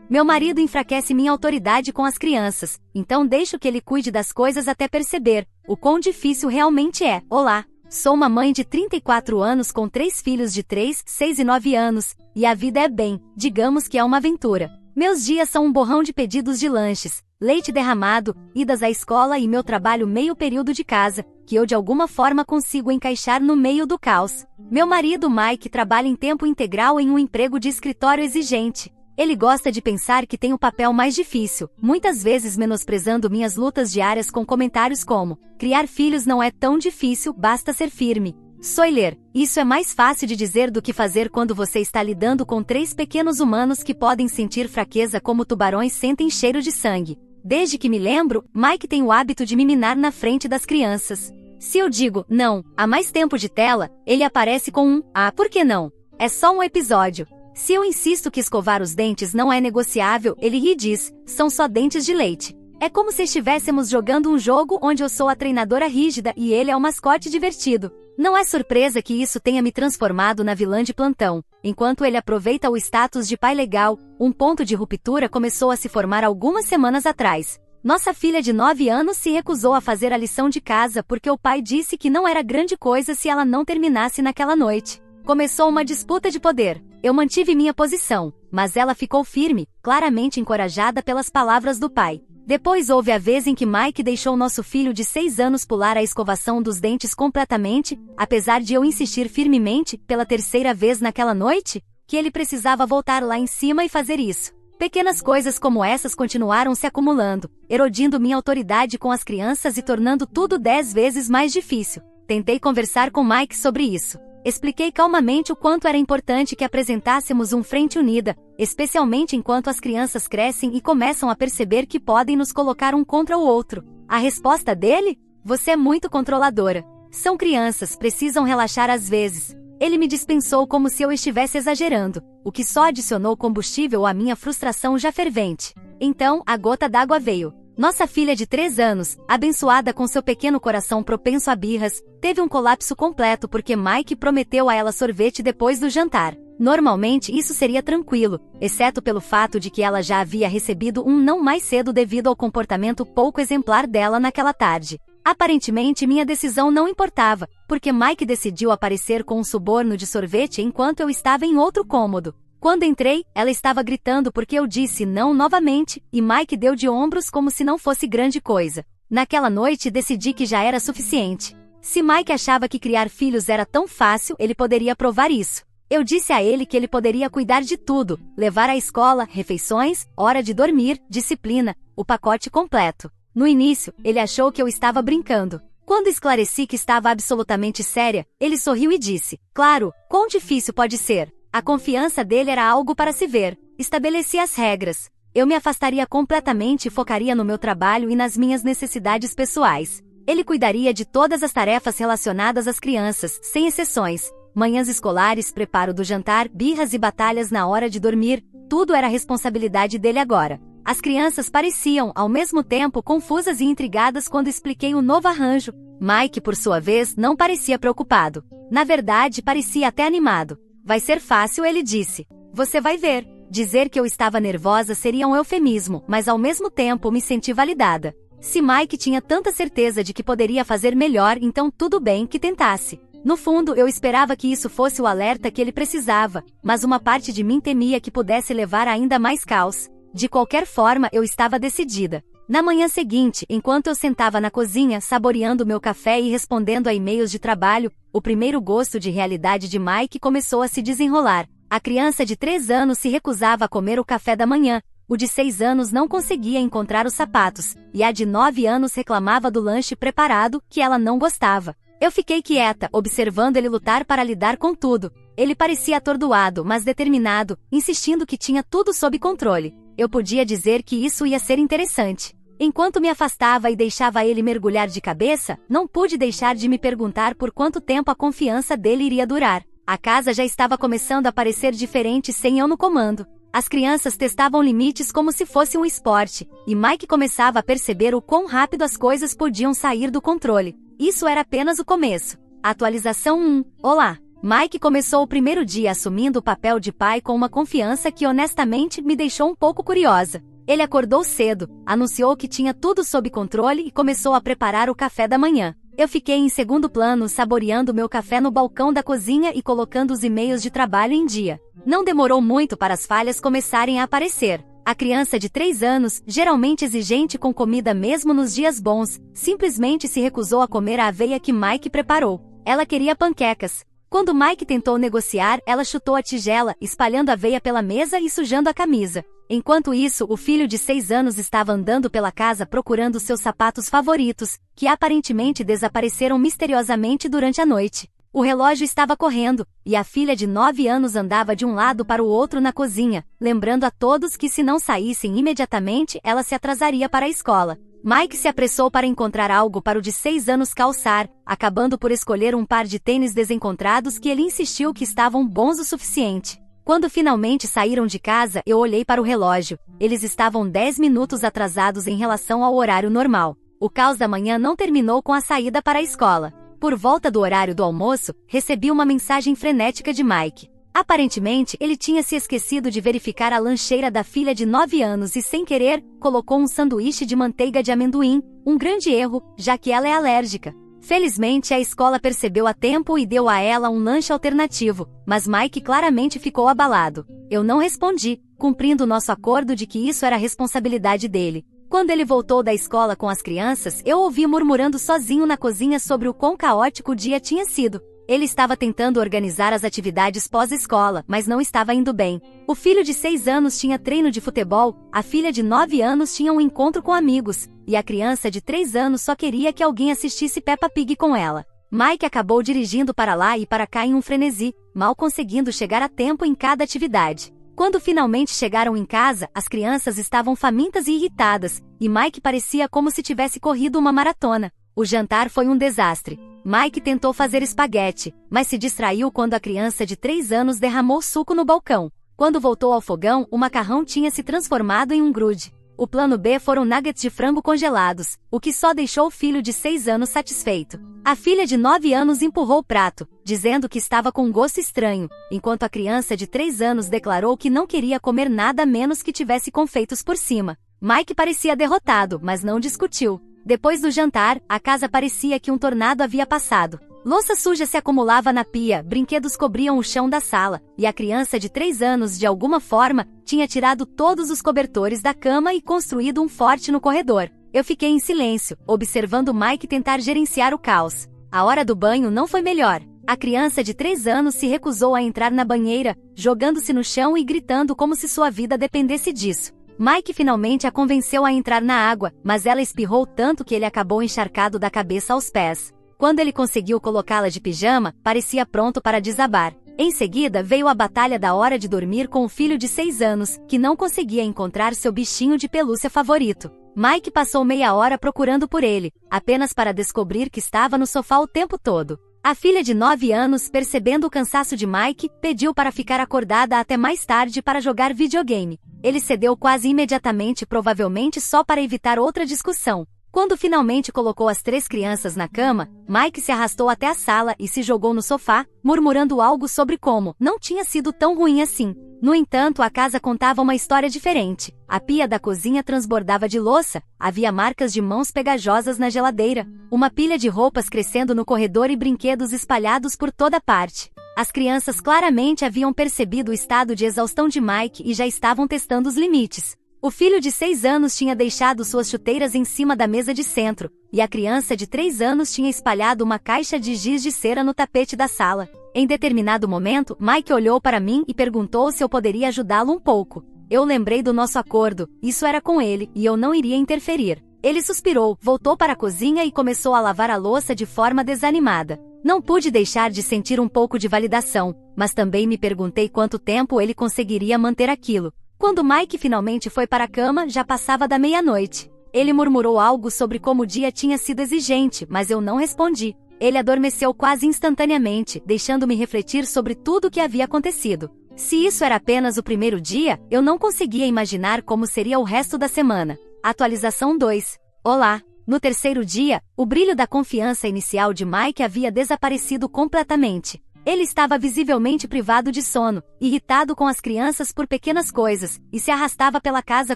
Meu marido enfraquece minha autoridade com as crianças, então deixo que ele cuide das coisas até perceber o quão difícil realmente é. Olá, sou uma mãe de 34 anos com 3 filhos de 3, 6 e 9 anos, e a vida é bem, digamos que é uma aventura. Meus dias são um borrão de pedidos de lanches, leite derramado, idas à escola e meu trabalho meio período de casa, que eu de alguma forma consigo encaixar no meio do caos. Meu marido Mike trabalha em tempo integral em um emprego de escritório exigente. Ele gosta de pensar que tem o papel mais difícil, muitas vezes menosprezando minhas lutas diárias com comentários como: criar filhos não é tão difícil, basta ser firme. Soiler, isso é mais fácil de dizer do que fazer quando você está lidando com 3 pequenos humanos que podem sentir fraqueza como tubarões sentem cheiro de sangue. Desde que me lembro, Mike tem o hábito de me minar na frente das crianças. Se eu digo, não, há mais tempo de tela, ele aparece com um, por que não? É só um episódio. Se eu insisto que escovar os dentes não é negociável, ele ri e diz, são só dentes de leite. É como se estivéssemos jogando um jogo onde eu sou a treinadora rígida e ele é o mascote divertido. Não é surpresa que isso tenha me transformado na vilã de plantão. Enquanto ele aproveita o status de pai legal, um ponto de ruptura começou a se formar algumas semanas atrás. Nossa filha de 9 anos se recusou a fazer a lição de casa porque o pai disse que não era grande coisa se ela não terminasse naquela noite. Começou uma disputa de poder. Eu mantive minha posição, mas ela ficou firme, claramente encorajada pelas palavras do pai. Depois houve a vez em que Mike deixou nosso filho de 6 anos pular a escovação dos dentes completamente, apesar de eu insistir firmemente, pela terceira vez naquela noite, que ele precisava voltar lá em cima e fazer isso. Pequenas coisas como essas continuaram se acumulando, erodindo minha autoridade com as crianças e tornando tudo 10 vezes mais difícil. Tentei conversar com Mike sobre isso. Expliquei calmamente o quanto era importante que apresentássemos uma frente unida, especialmente enquanto as crianças crescem e começam a perceber que podem nos colocar um contra o outro. A resposta dele? Você é muito controladora. São crianças, precisam relaxar às vezes. Ele me dispensou como se eu estivesse exagerando, o que só adicionou combustível à minha frustração já fervente. Então, a gota d'água veio. Nossa filha de 3 anos, abençoada com seu pequeno coração propenso a birras, teve um colapso completo porque Mike prometeu a ela sorvete depois do jantar. Normalmente isso seria tranquilo, exceto pelo fato de que ela já havia recebido um não mais cedo devido ao comportamento pouco exemplar dela naquela tarde. Aparentemente minha decisão não importava, porque Mike decidiu aparecer com um suborno de sorvete enquanto eu estava em outro cômodo. Quando entrei, ela estava gritando porque eu disse não novamente, e Mike deu de ombros como se não fosse grande coisa. Naquela noite decidi que já era suficiente. Se Mike achava que criar filhos era tão fácil, ele poderia provar isso. Eu disse a ele que ele poderia cuidar de tudo, levar à escola, refeições, hora de dormir, disciplina, o pacote completo. No início, ele achou que eu estava brincando. Quando esclareci que estava absolutamente séria, ele sorriu e disse, claro, quão difícil pode ser? A confiança dele era algo para se ver. Estabeleci as regras. Eu me afastaria completamente e focaria no meu trabalho e nas minhas necessidades pessoais. Ele cuidaria de todas as tarefas relacionadas às crianças, sem exceções. Manhãs escolares, preparo do jantar, birras e batalhas na hora de dormir, tudo era responsabilidade dele agora. As crianças pareciam, ao mesmo tempo, confusas e intrigadas quando expliquei o novo arranjo. Mike, por sua vez, não parecia preocupado. Na verdade, parecia até animado. Vai ser fácil, ele disse. Você vai ver. Dizer que eu estava nervosa seria um eufemismo, mas ao mesmo tempo me senti validada. Se Mike tinha tanta certeza de que poderia fazer melhor, então tudo bem que tentasse. No fundo, eu esperava que isso fosse o alerta que ele precisava, mas uma parte de mim temia que pudesse levar a ainda mais caos. De qualquer forma, eu estava decidida. Na manhã seguinte, enquanto eu sentava na cozinha, saboreando meu café e respondendo a e-mails de trabalho, o primeiro gosto de realidade de Mike começou a se desenrolar. A criança de 3 anos se recusava a comer o café da manhã, o de 6 anos não conseguia encontrar os sapatos, e a de 9 anos reclamava do lanche preparado, que ela não gostava. Eu fiquei quieta, observando ele lutar para lidar com tudo. Ele parecia atordoado, mas determinado, insistindo que tinha tudo sob controle. Eu podia dizer que isso ia ser interessante. Enquanto me afastava e deixava ele mergulhar de cabeça, não pude deixar de me perguntar por quanto tempo a confiança dele iria durar. A casa já estava começando a parecer diferente sem eu no comando. As crianças testavam limites como se fosse um esporte, e Mike começava a perceber o quão rápido as coisas podiam sair do controle. Isso era apenas o começo. Atualização 1. Olá! Mike começou o primeiro dia assumindo o papel de pai com uma confiança que honestamente me deixou um pouco curiosa. Ele acordou cedo, anunciou que tinha tudo sob controle e começou a preparar o café da manhã. Eu fiquei em segundo plano saboreando meu café no balcão da cozinha e colocando os e-mails de trabalho em dia. Não demorou muito para as falhas começarem a aparecer. A criança de 3 anos, geralmente exigente com comida mesmo nos dias bons, simplesmente se recusou a comer a aveia que Mike preparou. Ela queria panquecas. Quando Mike tentou negociar, ela chutou a tigela, espalhando aveia pela mesa e sujando a camisa. Enquanto isso, o filho de 6 anos estava andando pela casa procurando seus sapatos favoritos, que aparentemente desapareceram misteriosamente durante a noite. O relógio estava correndo, e a filha de 9 anos andava de um lado para o outro na cozinha, lembrando a todos que se não saíssem imediatamente, ela se atrasaria para a escola. Mike se apressou para encontrar algo para o de 6 anos calçar, acabando por escolher um par de tênis desencontrados que ele insistiu que estavam bons o suficiente. Quando finalmente saíram de casa, eu olhei para o relógio. Eles estavam 10 minutos atrasados em relação ao horário normal. O caos da manhã não terminou com a saída para a escola. Por volta do horário do almoço, recebi uma mensagem frenética de Mike. Aparentemente, ele tinha se esquecido de verificar a lancheira da filha de 9 anos e, sem querer, colocou um sanduíche de manteiga de amendoim, um grande erro, já que ela é alérgica. Felizmente, a escola percebeu a tempo e deu a ela um lanche alternativo, mas Mike claramente ficou abalado. Eu não respondi, cumprindo nosso acordo de que isso era responsabilidade dele. Quando ele voltou da escola com as crianças, eu ouvi murmurando sozinho na cozinha sobre o quão caótico o dia tinha sido. Ele estava tentando organizar as atividades pós-escola, mas não estava indo bem. O filho de 6 anos tinha treino de futebol, a filha de 9 anos tinha um encontro com amigos, e a criança de 3 anos só queria que alguém assistisse Peppa Pig com ela. Mike acabou dirigindo para lá e para cá em um frenesi, mal conseguindo chegar a tempo em cada atividade. Quando finalmente chegaram em casa, as crianças estavam famintas e irritadas, e Mike parecia como se tivesse corrido uma maratona. O jantar foi um desastre. Mike tentou fazer espaguete, mas se distraiu quando a criança de 3 anos derramou suco no balcão. Quando voltou ao fogão, o macarrão tinha se transformado em um grude. O plano B foram nuggets de frango congelados, o que só deixou o filho de 6 anos satisfeito. A filha de 9 anos empurrou o prato, dizendo que estava com um gosto estranho, enquanto a criança de 3 anos declarou que não queria comer nada menos que tivesse confeitos por cima. Mike parecia derrotado, mas não discutiu. Depois do jantar, a casa parecia que um tornado havia passado. Louça suja se acumulava na pia, brinquedos cobriam o chão da sala, e a criança de 3 anos, de alguma forma, tinha tirado todos os cobertores da cama e construído um forte no corredor. Eu fiquei em silêncio, observando Mike tentar gerenciar o caos. A hora do banho não foi melhor. A criança de 3 anos se recusou a entrar na banheira, jogando-se no chão e gritando como se sua vida dependesse disso. Mike finalmente a convenceu a entrar na água, mas ela espirrou tanto que ele acabou encharcado da cabeça aos pés. Quando ele conseguiu colocá-la de pijama, parecia pronto para desabar. Em seguida veio a batalha da hora de dormir com o filho de 6 anos, que não conseguia encontrar seu bichinho de pelúcia favorito. Mike passou meia hora procurando por ele, apenas para descobrir que estava no sofá o tempo todo. A filha de 9 anos, percebendo o cansaço de Mike, pediu para ficar acordada até mais tarde para jogar videogame. Ele cedeu quase imediatamente, provavelmente só para evitar outra discussão. Quando finalmente colocou as 3 crianças na cama, Mike se arrastou até a sala e se jogou no sofá, murmurando algo sobre como não tinha sido tão ruim assim. No entanto, a casa contava uma história diferente. A pia da cozinha transbordava de louça, havia marcas de mãos pegajosas na geladeira, uma pilha de roupas crescendo no corredor e brinquedos espalhados por toda parte. As crianças claramente haviam percebido o estado de exaustão de Mike e já estavam testando os limites. O filho de 6 anos tinha deixado suas chuteiras em cima da mesa de centro, e a criança de 3 anos tinha espalhado uma caixa de giz de cera no tapete da sala. Em determinado momento, Mike olhou para mim e perguntou se eu poderia ajudá-lo um pouco. Eu lembrei do nosso acordo, isso era com ele, e eu não iria interferir. Ele suspirou, voltou para a cozinha e começou a lavar a louça de forma desanimada. Não pude deixar de sentir um pouco de validação, mas também me perguntei quanto tempo ele conseguiria manter aquilo. Quando Mike finalmente foi para a cama, já passava da meia-noite. Ele murmurou algo sobre como o dia tinha sido exigente, mas eu não respondi. Ele adormeceu quase instantaneamente, deixando-me refletir sobre tudo o que havia acontecido. Se isso era apenas o primeiro dia, eu não conseguia imaginar como seria o resto da semana. Atualização 2. Olá! No terceiro dia, o brilho da confiança inicial de Mike havia desaparecido completamente. Ele estava visivelmente privado de sono, irritado com as crianças por pequenas coisas, e se arrastava pela casa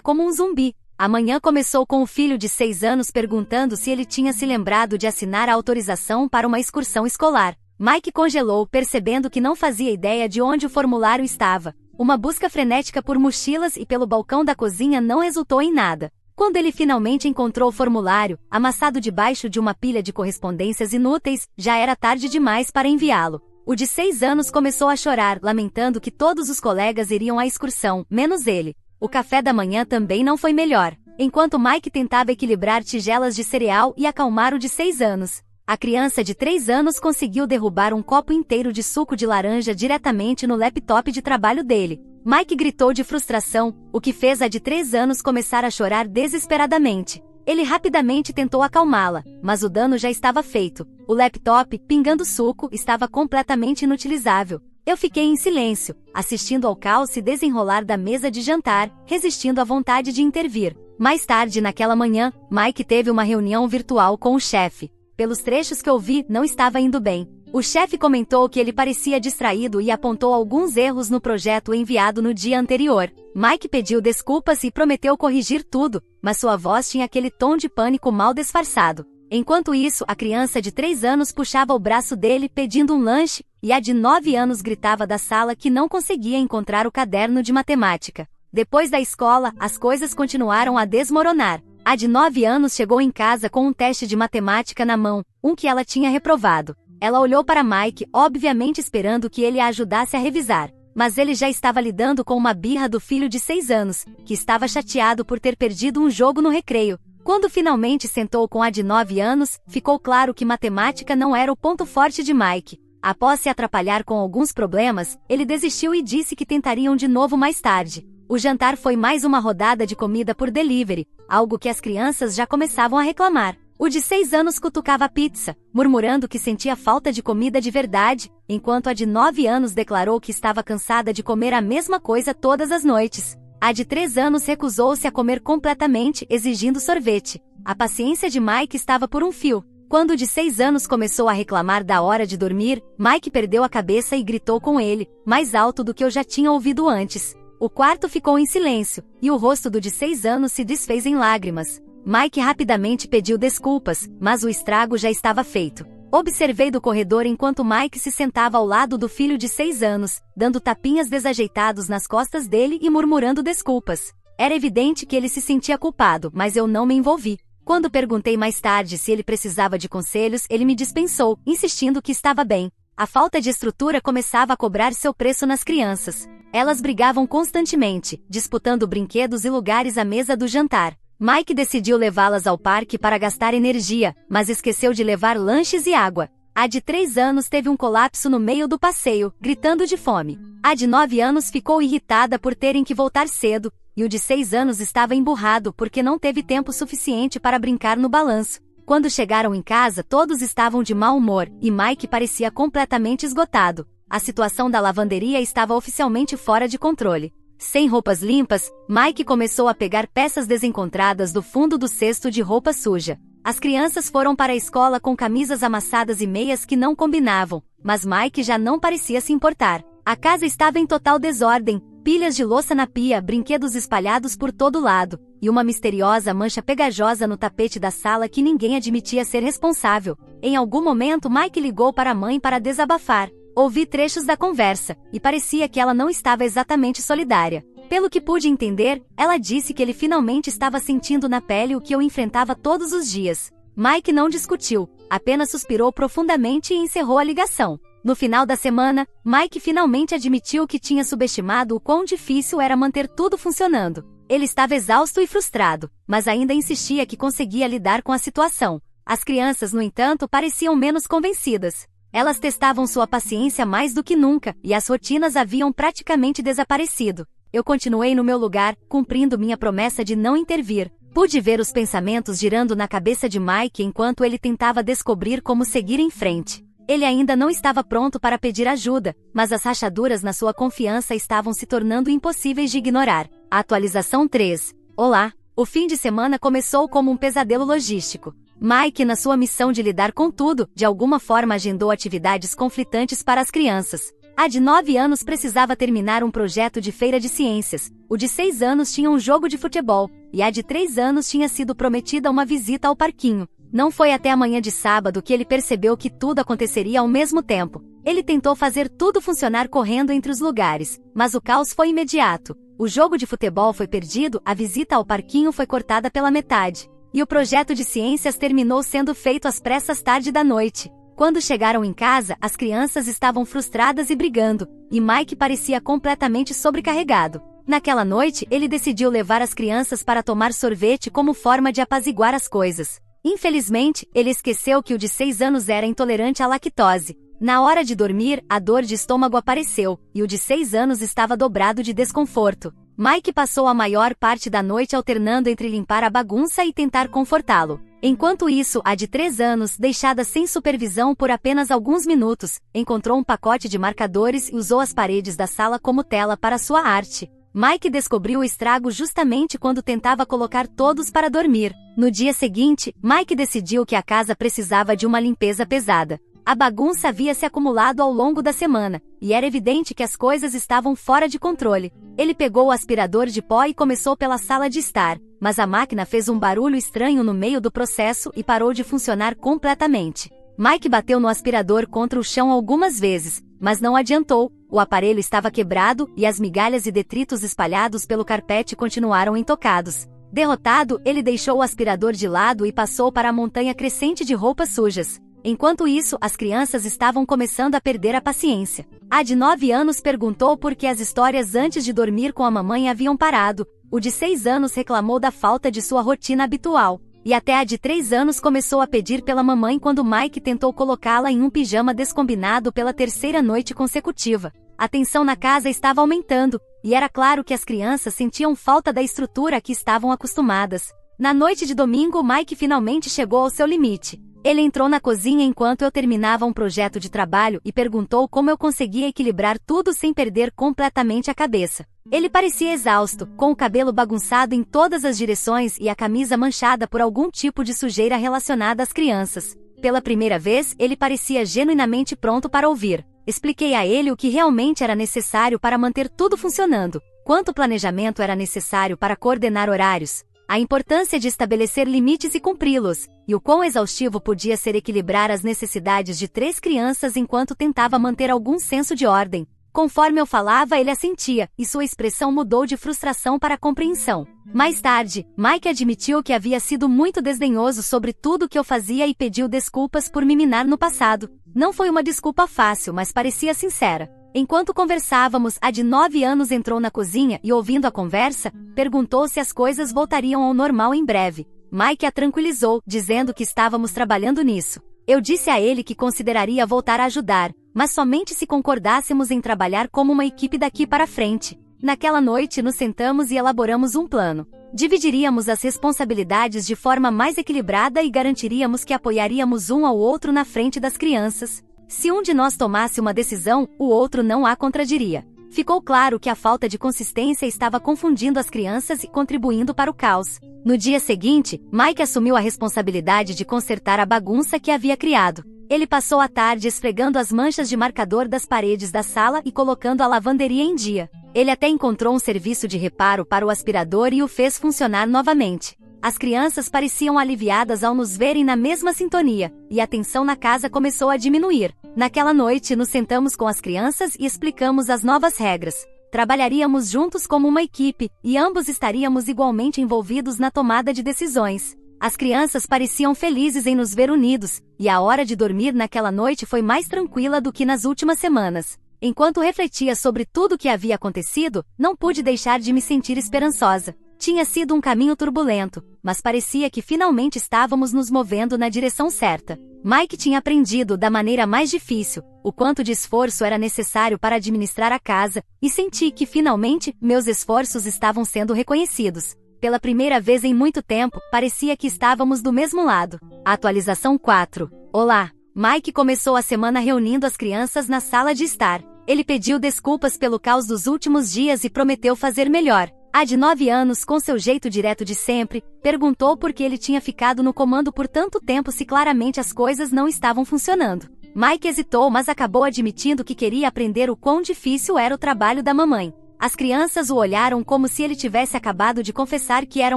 como um zumbi. A manhã começou com o filho de 6 anos perguntando se ele tinha se lembrado de assinar a autorização para uma excursão escolar. Mike congelou, percebendo que não fazia ideia de onde o formulário estava. Uma busca frenética por mochilas e pelo balcão da cozinha não resultou em nada. Quando ele finalmente encontrou o formulário, amassado debaixo de uma pilha de correspondências inúteis, já era tarde demais para enviá-lo. O de 6 anos começou a chorar, lamentando que todos os colegas iriam à excursão, menos ele. O café da manhã também não foi melhor. Enquanto Mike tentava equilibrar tigelas de cereal e acalmar o de 6 anos, a criança de 3 anos conseguiu derrubar um copo inteiro de suco de laranja diretamente no laptop de trabalho dele. Mike gritou de frustração, o que fez a de 3 anos começar a chorar desesperadamente. Ele rapidamente tentou acalmá-la, mas o dano já estava feito. O laptop, pingando suco, estava completamente inutilizável. Eu fiquei em silêncio, assistindo ao caos se desenrolar da mesa de jantar, resistindo à vontade de intervir. Mais tarde naquela manhã, Mike teve uma reunião virtual com o chefe. Pelos trechos que ouvi, não estava indo bem. O chefe comentou que ele parecia distraído e apontou alguns erros no projeto enviado no dia anterior. Mike pediu desculpas e prometeu corrigir tudo, mas sua voz tinha aquele tom de pânico mal disfarçado. Enquanto isso, a criança de 3 anos puxava o braço dele pedindo um lanche, e a de 9 anos gritava da sala que não conseguia encontrar o caderno de matemática. Depois da escola, as coisas continuaram a desmoronar. A de 9 anos chegou em casa com um teste de matemática na mão, um que ela tinha reprovado. Ela olhou para Mike, obviamente esperando que ele a ajudasse a revisar. Mas ele já estava lidando com uma birra do filho de 6 anos, que estava chateado por ter perdido um jogo no recreio. Quando finalmente sentou com a de 9 anos, ficou claro que matemática não era o ponto forte de Mike. Após se atrapalhar com alguns problemas, ele desistiu e disse que tentariam de novo mais tarde. O jantar foi mais uma rodada de comida por delivery, algo que as crianças já começavam a reclamar. O de 6 anos cutucava a pizza, murmurando que sentia falta de comida de verdade, enquanto a de 9 anos declarou que estava cansada de comer a mesma coisa todas as noites. A de 3 anos recusou-se a comer completamente, exigindo sorvete. A paciência de Mike estava por um fio. Quando o de 6 anos começou a reclamar da hora de dormir, Mike perdeu a cabeça e gritou com ele, mais alto do que eu já tinha ouvido antes. O quarto ficou em silêncio, e o rosto do de 6 anos se desfez em lágrimas. Mike rapidamente pediu desculpas, mas o estrago já estava feito. Observei do corredor enquanto Mike se sentava ao lado do filho de 6 anos, dando tapinhas desajeitados nas costas dele e murmurando desculpas. Era evidente que ele se sentia culpado, mas eu não me envolvi. Quando perguntei mais tarde se ele precisava de conselhos, ele me dispensou, insistindo que estava bem. A falta de estrutura começava a cobrar seu preço nas crianças. Elas brigavam constantemente, disputando brinquedos e lugares à mesa do jantar. Mike decidiu levá-las ao parque para gastar energia, mas esqueceu de levar lanches e água. A de 3 anos teve um colapso no meio do passeio, gritando de fome. A de 9 anos ficou irritada por terem que voltar cedo, e o de 6 anos estava emburrado porque não teve tempo suficiente para brincar no balanço. Quando chegaram em casa, todos estavam de mau humor, e Mike parecia completamente esgotado. A situação da lavanderia estava oficialmente fora de controle. Sem roupas limpas, Mike começou a pegar peças desencontradas do fundo do cesto de roupa suja. As crianças foram para a escola com camisas amassadas e meias que não combinavam, mas Mike já não parecia se importar. A casa estava em total desordem, pilhas de louça na pia, brinquedos espalhados por todo lado, e uma misteriosa mancha pegajosa no tapete da sala que ninguém admitia ser responsável. Em algum momento Mike ligou para a mãe para desabafar. Ouvi trechos da conversa, e parecia que ela não estava exatamente solidária. Pelo que pude entender, ela disse que ele finalmente estava sentindo na pele o que eu enfrentava todos os dias. Mike não discutiu, apenas suspirou profundamente e encerrou a ligação. No final da semana, Mike finalmente admitiu que tinha subestimado o quão difícil era manter tudo funcionando. Ele estava exausto e frustrado, mas ainda insistia que conseguia lidar com a situação. As crianças, no entanto, pareciam menos convencidas. Elas testavam sua paciência mais do que nunca, e as rotinas haviam praticamente desaparecido. Eu continuei no meu lugar, cumprindo minha promessa de não intervir. Pude ver os pensamentos girando na cabeça de Mike enquanto ele tentava descobrir como seguir em frente. Ele ainda não estava pronto para pedir ajuda, mas as rachaduras na sua confiança estavam se tornando impossíveis de ignorar. Atualização 3. Olá! O fim de semana começou como um pesadelo logístico. Mike, na sua missão de lidar com tudo, de alguma forma agendou atividades conflitantes para as crianças. A de 9 anos precisava terminar um projeto de feira de ciências, o de 6 anos tinha um jogo de futebol, e a de 3 anos tinha sido prometida uma visita ao parquinho. Não foi até a manhã de sábado que ele percebeu que tudo aconteceria ao mesmo tempo. Ele tentou fazer tudo funcionar correndo entre os lugares, mas o caos foi imediato. O jogo de futebol foi perdido, a visita ao parquinho foi cortada pela metade. E o projeto de ciências terminou sendo feito às pressas tarde da noite. Quando chegaram em casa, as crianças estavam frustradas e brigando, e Mike parecia completamente sobrecarregado. Naquela noite, ele decidiu levar as crianças para tomar sorvete como forma de apaziguar as coisas. Infelizmente, ele esqueceu que o de 6 anos era intolerante à lactose. Na hora de dormir, a dor de estômago apareceu, e o de 6 anos estava dobrado de desconforto. Mike passou a maior parte da noite alternando entre limpar a bagunça e tentar confortá-lo. Enquanto isso, a de 3 anos, deixada sem supervisão por apenas alguns minutos, encontrou um pacote de marcadores e usou as paredes da sala como tela para sua arte. Mike descobriu o estrago justamente quando tentava colocar todos para dormir. No dia seguinte, Mike decidiu que a casa precisava de uma limpeza pesada. A bagunça havia se acumulado ao longo da semana, e era evidente que as coisas estavam fora de controle. Ele pegou o aspirador de pó e começou pela sala de estar, mas a máquina fez um barulho estranho no meio do processo e parou de funcionar completamente. Mike bateu no aspirador contra o chão algumas vezes, mas não adiantou, o aparelho estava quebrado e as migalhas e detritos espalhados pelo carpete continuaram intocados. Derrotado, ele deixou o aspirador de lado e passou para a montanha crescente de roupas sujas. Enquanto isso, as crianças estavam começando a perder a paciência. A de 9 anos perguntou por que as histórias antes de dormir com a mamãe haviam parado. O de 6 anos reclamou da falta de sua rotina habitual. E até a de 3 anos começou a pedir pela mamãe quando Mike tentou colocá-la em um pijama descombinado pela 3ª noite consecutiva. A tensão na casa estava aumentando, e era claro que as crianças sentiam falta da estrutura a que estavam acostumadas. Na noite de domingo, Mike finalmente chegou ao seu limite. Ele entrou na cozinha enquanto eu terminava um projeto de trabalho e perguntou como eu conseguia equilibrar tudo sem perder completamente a cabeça. Ele parecia exausto, com o cabelo bagunçado em todas as direções e a camisa manchada por algum tipo de sujeira relacionada às crianças. Pela primeira vez, ele parecia genuinamente pronto para ouvir. Expliquei a ele o que realmente era necessário para manter tudo funcionando, quanto planejamento era necessário para coordenar horários, a importância de estabelecer limites e cumpri-los, e o quão exaustivo podia ser equilibrar as necessidades de 3 crianças enquanto tentava manter algum senso de ordem. Conforme eu falava, ele assentia, e sua expressão mudou de frustração para compreensão. Mais tarde, Mike admitiu que havia sido muito desdenhoso sobre tudo que eu fazia e pediu desculpas por me minar no passado. Não foi uma desculpa fácil, mas parecia sincera. Enquanto conversávamos, a de 9 anos entrou na cozinha e, ouvindo a conversa, perguntou se as coisas voltariam ao normal em breve. Mike a tranquilizou, dizendo que estávamos trabalhando nisso. Eu disse a ele que consideraria voltar a ajudar, mas somente se concordássemos em trabalhar como uma equipe daqui para frente. Naquela noite nos sentamos e elaboramos um plano. Dividiríamos as responsabilidades de forma mais equilibrada e garantiríamos que apoiaríamos um ao outro na frente das crianças. Se um de nós tomasse uma decisão, o outro não a contradiria. Ficou claro que a falta de consistência estava confundindo as crianças e contribuindo para o caos. No dia seguinte, Mike assumiu a responsabilidade de consertar a bagunça que havia criado. Ele passou a tarde esfregando as manchas de marcador das paredes da sala e colocando a lavanderia em dia. Ele até encontrou um serviço de reparo para o aspirador e o fez funcionar novamente. As crianças pareciam aliviadas ao nos verem na mesma sintonia, e a tensão na casa começou a diminuir. Naquela noite, nos sentamos com as crianças e explicamos as novas regras. Trabalharíamos juntos como uma equipe, e ambos estaríamos igualmente envolvidos na tomada de decisões. As crianças pareciam felizes em nos ver unidos, e a hora de dormir naquela noite foi mais tranquila do que nas últimas semanas. Enquanto refletia sobre tudo o que havia acontecido, não pude deixar de me sentir esperançosa. Tinha sido um caminho turbulento, mas parecia que finalmente estávamos nos movendo na direção certa. Mike tinha aprendido da maneira mais difícil, o quanto de esforço era necessário para administrar a casa, e senti que finalmente meus esforços estavam sendo reconhecidos. Pela primeira vez em muito tempo, parecia que estávamos do mesmo lado. Atualização 4. Olá! Mike começou a semana reunindo as crianças na sala de estar. Ele pediu desculpas pelo caos dos últimos dias e prometeu fazer melhor. A de 9 anos, com seu jeito direto de sempre, perguntou por que ele tinha ficado no comando por tanto tempo se claramente as coisas não estavam funcionando. Mike hesitou, mas acabou admitindo que queria aprender o quão difícil era o trabalho da mamãe. As crianças o olharam como se ele tivesse acabado de confessar que era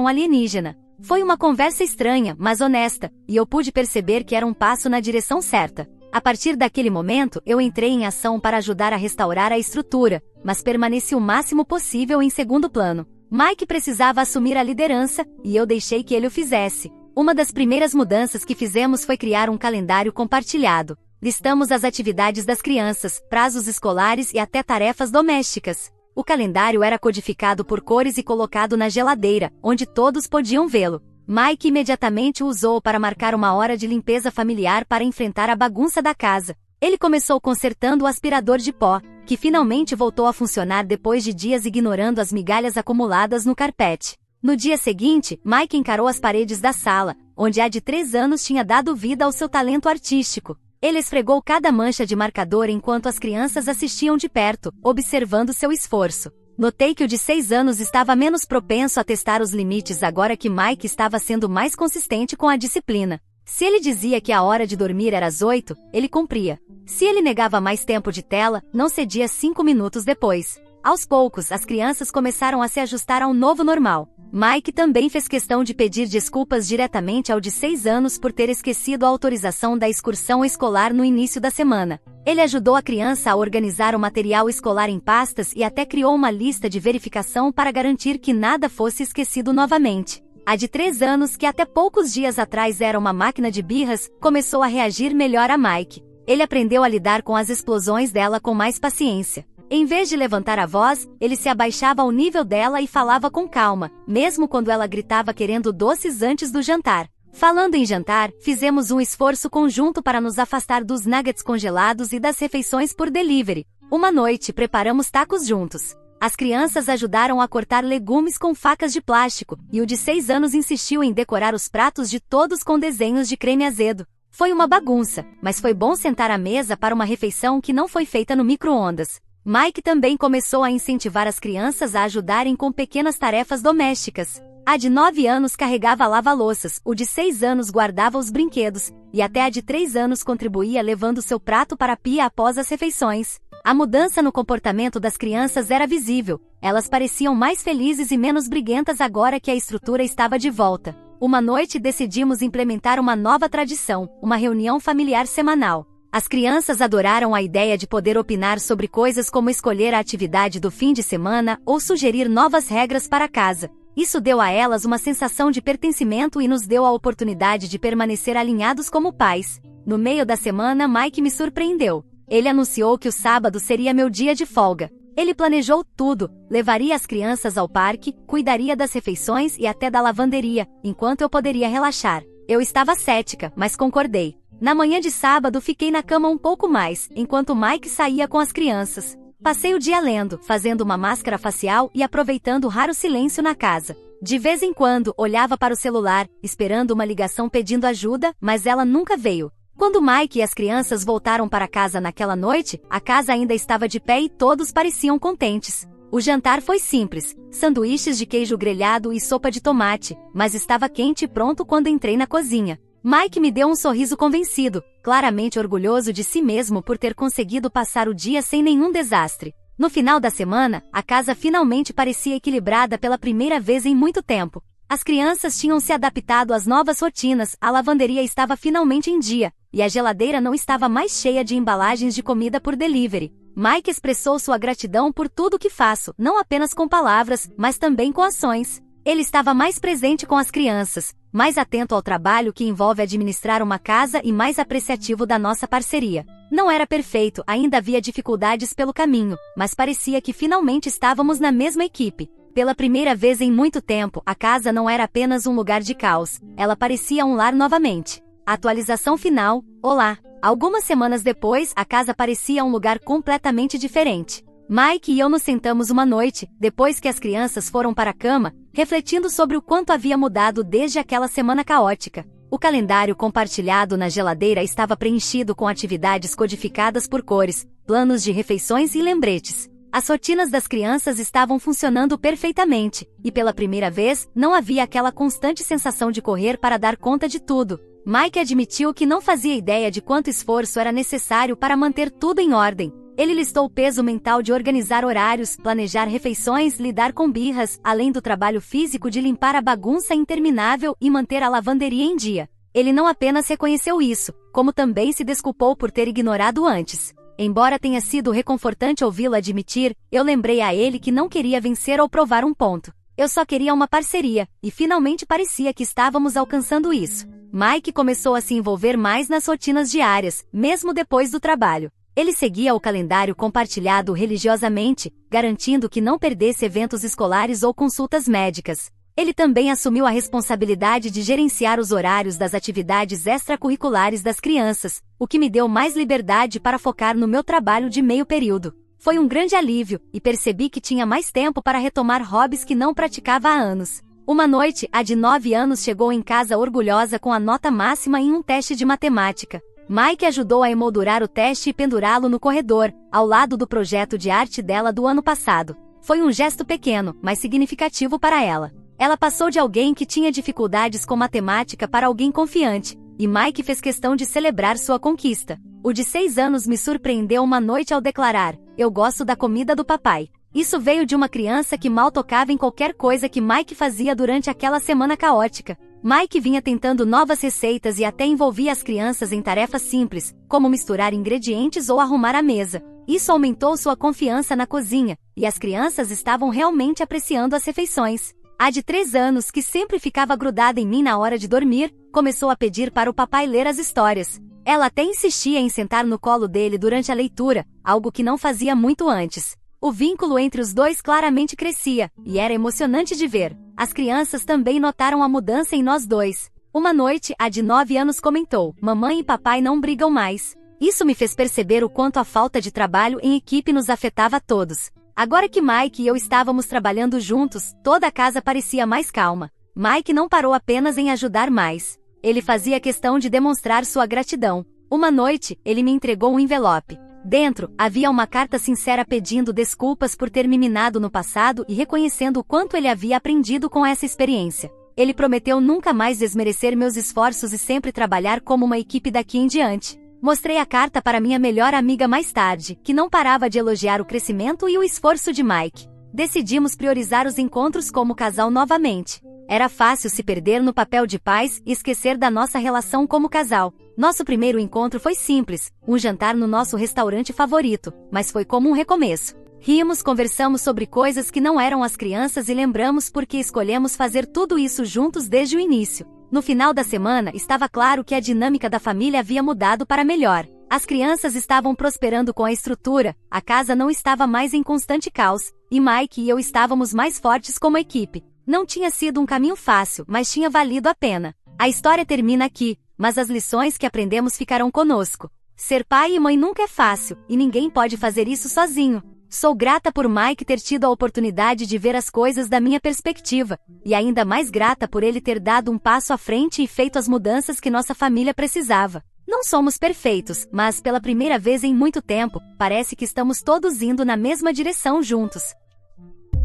um alienígena. Foi uma conversa estranha, mas honesta, e eu pude perceber que era um passo na direção certa. A partir daquele momento, eu entrei em ação para ajudar a restaurar a estrutura, mas permaneci o máximo possível em segundo plano. Mike precisava assumir a liderança, e eu deixei que ele o fizesse. Uma das primeiras mudanças que fizemos foi criar um calendário compartilhado. Listamos as atividades das crianças, prazos escolares e até tarefas domésticas. O calendário era codificado por cores e colocado na geladeira, onde todos podiam vê-lo. Mike imediatamente o usou para marcar uma hora de limpeza familiar para enfrentar a bagunça da casa. Ele começou consertando o aspirador de pó, que finalmente voltou a funcionar depois de dias ignorando as migalhas acumuladas no carpete. No dia seguinte, Mike encarou as paredes da sala, onde a de 3 anos tinha dado vida ao seu talento artístico. Ele esfregou cada mancha de marcador enquanto as crianças assistiam de perto, observando seu esforço. Notei que o de 6 anos estava menos propenso a testar os limites agora que Mike estava sendo mais consistente com a disciplina. Se ele dizia que a hora de dormir era às 8, ele cumpria. Se ele negava mais tempo de tela, não cedia 5 minutos depois. Aos poucos, as crianças começaram a se ajustar ao novo normal. Mike também fez questão de pedir desculpas diretamente ao de 6 anos por ter esquecido a autorização da excursão escolar no início da semana. Ele ajudou a criança a organizar o material escolar em pastas e até criou uma lista de verificação para garantir que nada fosse esquecido novamente. A de 3 anos, que até poucos dias atrás era uma máquina de birras, começou a reagir melhor a Mike. Ele aprendeu a lidar com as explosões dela com mais paciência. Em vez de levantar a voz, ele se abaixava ao nível dela e falava com calma, mesmo quando ela gritava querendo doces antes do jantar. Falando em jantar, fizemos um esforço conjunto para nos afastar dos nuggets congelados e das refeições por delivery. Uma noite, preparamos tacos juntos. As crianças ajudaram a cortar legumes com facas de plástico, e o de 6 anos insistiu em decorar os pratos de todos com desenhos de creme azedo. Foi uma bagunça, mas foi bom sentar à mesa para uma refeição que não foi feita no micro-ondas. Mike também começou a incentivar as crianças a ajudarem com pequenas tarefas domésticas. A de 9 anos carregava lava-louças, o de 6 anos guardava os brinquedos, e até a de 3 anos contribuía levando seu prato para a pia após as refeições. A mudança no comportamento das crianças era visível. Elas pareciam mais felizes e menos briguentas agora que a estrutura estava de volta. Uma noite decidimos implementar uma nova tradição, uma reunião familiar semanal. As crianças adoraram a ideia de poder opinar sobre coisas como escolher a atividade do fim de semana ou sugerir novas regras para casa. Isso deu a elas uma sensação de pertencimento e nos deu a oportunidade de permanecer alinhados como pais. No meio da semana, Mike me surpreendeu. Ele anunciou que o sábado seria meu dia de folga. Ele planejou tudo, levaria as crianças ao parque, cuidaria das refeições e até da lavanderia, enquanto eu poderia relaxar. Eu estava cética, mas concordei. Na manhã de sábado fiquei na cama um pouco mais, enquanto Mike saía com as crianças. Passei o dia lendo, fazendo uma máscara facial e aproveitando o raro silêncio na casa. De vez em quando, olhava para o celular, esperando uma ligação pedindo ajuda, mas ela nunca veio. Quando Mike e as crianças voltaram para casa naquela noite, a casa ainda estava de pé e todos pareciam contentes. O jantar foi simples, sanduíches de queijo grelhado e sopa de tomate, mas estava quente e pronto quando entrei na cozinha. Mike me deu um sorriso convencido, claramente orgulhoso de si mesmo por ter conseguido passar o dia sem nenhum desastre. No final da semana, a casa finalmente parecia equilibrada pela primeira vez em muito tempo. As crianças tinham se adaptado às novas rotinas, a lavanderia estava finalmente em dia, e a geladeira não estava mais cheia de embalagens de comida por delivery. Mike expressou sua gratidão por tudo que faço, não apenas com palavras, mas também com ações. Ele estava mais presente com as crianças, mais atento ao trabalho que envolve administrar uma casa e mais apreciativo da nossa parceria. Não era perfeito, ainda havia dificuldades pelo caminho, mas parecia que finalmente estávamos na mesma equipe. Pela primeira vez em muito tempo, a casa não era apenas um lugar de caos, ela parecia um lar novamente. Atualização final, olá! Algumas semanas depois, a casa parecia um lugar completamente diferente. Mike e eu nos sentamos uma noite, depois que as crianças foram para a cama, refletindo sobre o quanto havia mudado desde aquela semana caótica. O calendário compartilhado na geladeira estava preenchido com atividades codificadas por cores, planos de refeições e lembretes. As rotinas das crianças estavam funcionando perfeitamente, e pela primeira vez, não havia aquela constante sensação de correr para dar conta de tudo. Mike admitiu que não fazia ideia de quanto esforço era necessário para manter tudo em ordem. Ele listou o peso mental de organizar horários, planejar refeições, lidar com birras, além do trabalho físico de limpar a bagunça interminável e manter a lavanderia em dia. Ele não apenas reconheceu isso, como também se desculpou por ter ignorado antes. Embora tenha sido reconfortante ouvi-lo admitir, eu lembrei a ele que não queria vencer ou provar um ponto. Eu só queria uma parceria, e finalmente parecia que estávamos alcançando isso. Mike começou a se envolver mais nas rotinas diárias, mesmo depois do trabalho. Ele seguia o calendário compartilhado religiosamente, garantindo que não perdesse eventos escolares ou consultas médicas. Ele também assumiu a responsabilidade de gerenciar os horários das atividades extracurriculares das crianças, o que me deu mais liberdade para focar no meu trabalho de meio período. Foi um grande alívio, e percebi que tinha mais tempo para retomar hobbies que não praticava há anos. Uma noite, a de 9 anos chegou em casa orgulhosa com a nota máxima em um teste de matemática. Mike ajudou a emoldurar o teste e pendurá-lo no corredor, ao lado do projeto de arte dela do ano passado. Foi um gesto pequeno, mas significativo para ela. Ela passou de alguém que tinha dificuldades com matemática para alguém confiante, e Mike fez questão de celebrar sua conquista. O de 6 anos me surpreendeu uma noite ao declarar: "Eu gosto da comida do papai." Isso veio de uma criança que mal tocava em qualquer coisa que Mike fazia durante aquela semana caótica. Mike vinha tentando novas receitas e até envolvia as crianças em tarefas simples, como misturar ingredientes ou arrumar a mesa. Isso aumentou sua confiança na cozinha, e as crianças estavam realmente apreciando as refeições. A de 3 anos, que sempre ficava grudada em mim na hora de dormir, começou a pedir para o papai ler as histórias. Ela até insistia em sentar no colo dele durante a leitura, algo que não fazia muito antes. O vínculo entre os dois claramente crescia, e era emocionante de ver. As crianças também notaram a mudança em nós dois. Uma noite, a de 9 anos comentou: "Mamãe e papai não brigam mais." Isso me fez perceber o quanto a falta de trabalho em equipe nos afetava a todos. Agora que Mike e eu estávamos trabalhando juntos, toda a casa parecia mais calma. Mike não parou apenas em ajudar mais. Ele fazia questão de demonstrar sua gratidão. Uma noite, ele me entregou um envelope. Dentro, havia uma carta sincera pedindo desculpas por ter me minado no passado e reconhecendo o quanto ele havia aprendido com essa experiência. Ele prometeu nunca mais desmerecer meus esforços e sempre trabalhar como uma equipe daqui em diante. Mostrei a carta para minha melhor amiga mais tarde, que não parava de elogiar o crescimento e o esforço de Mike. Decidimos priorizar os encontros como casal novamente. Era fácil se perder no papel de pais e esquecer da nossa relação como casal. Nosso primeiro encontro foi simples, um jantar no nosso restaurante favorito, mas foi como um recomeço. Rimos, conversamos sobre coisas que não eram as crianças e lembramos por que escolhemos fazer tudo isso juntos desde o início. No final da semana, estava claro que a dinâmica da família havia mudado para melhor. As crianças estavam prosperando com a estrutura, a casa não estava mais em constante caos, e Mike e eu estávamos mais fortes como equipe. Não tinha sido um caminho fácil, mas tinha valido a pena. A história termina aqui, mas as lições que aprendemos ficarão conosco. Ser pai e mãe nunca é fácil, e ninguém pode fazer isso sozinho. Sou grata por Mike ter tido a oportunidade de ver as coisas da minha perspectiva, e ainda mais grata por ele ter dado um passo à frente e feito as mudanças que nossa família precisava. Não somos perfeitos, mas pela primeira vez em muito tempo, parece que estamos todos indo na mesma direção juntos.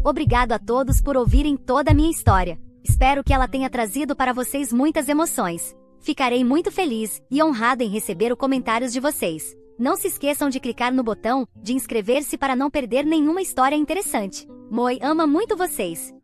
Obrigado a todos por ouvirem toda a minha história. Espero que ela tenha trazido para vocês muitas emoções. Ficarei muito feliz e honrada em receber os comentários de vocês. Não se esqueçam de clicar no botão de inscrever-se para não perder nenhuma história interessante. Moi ama muito vocês!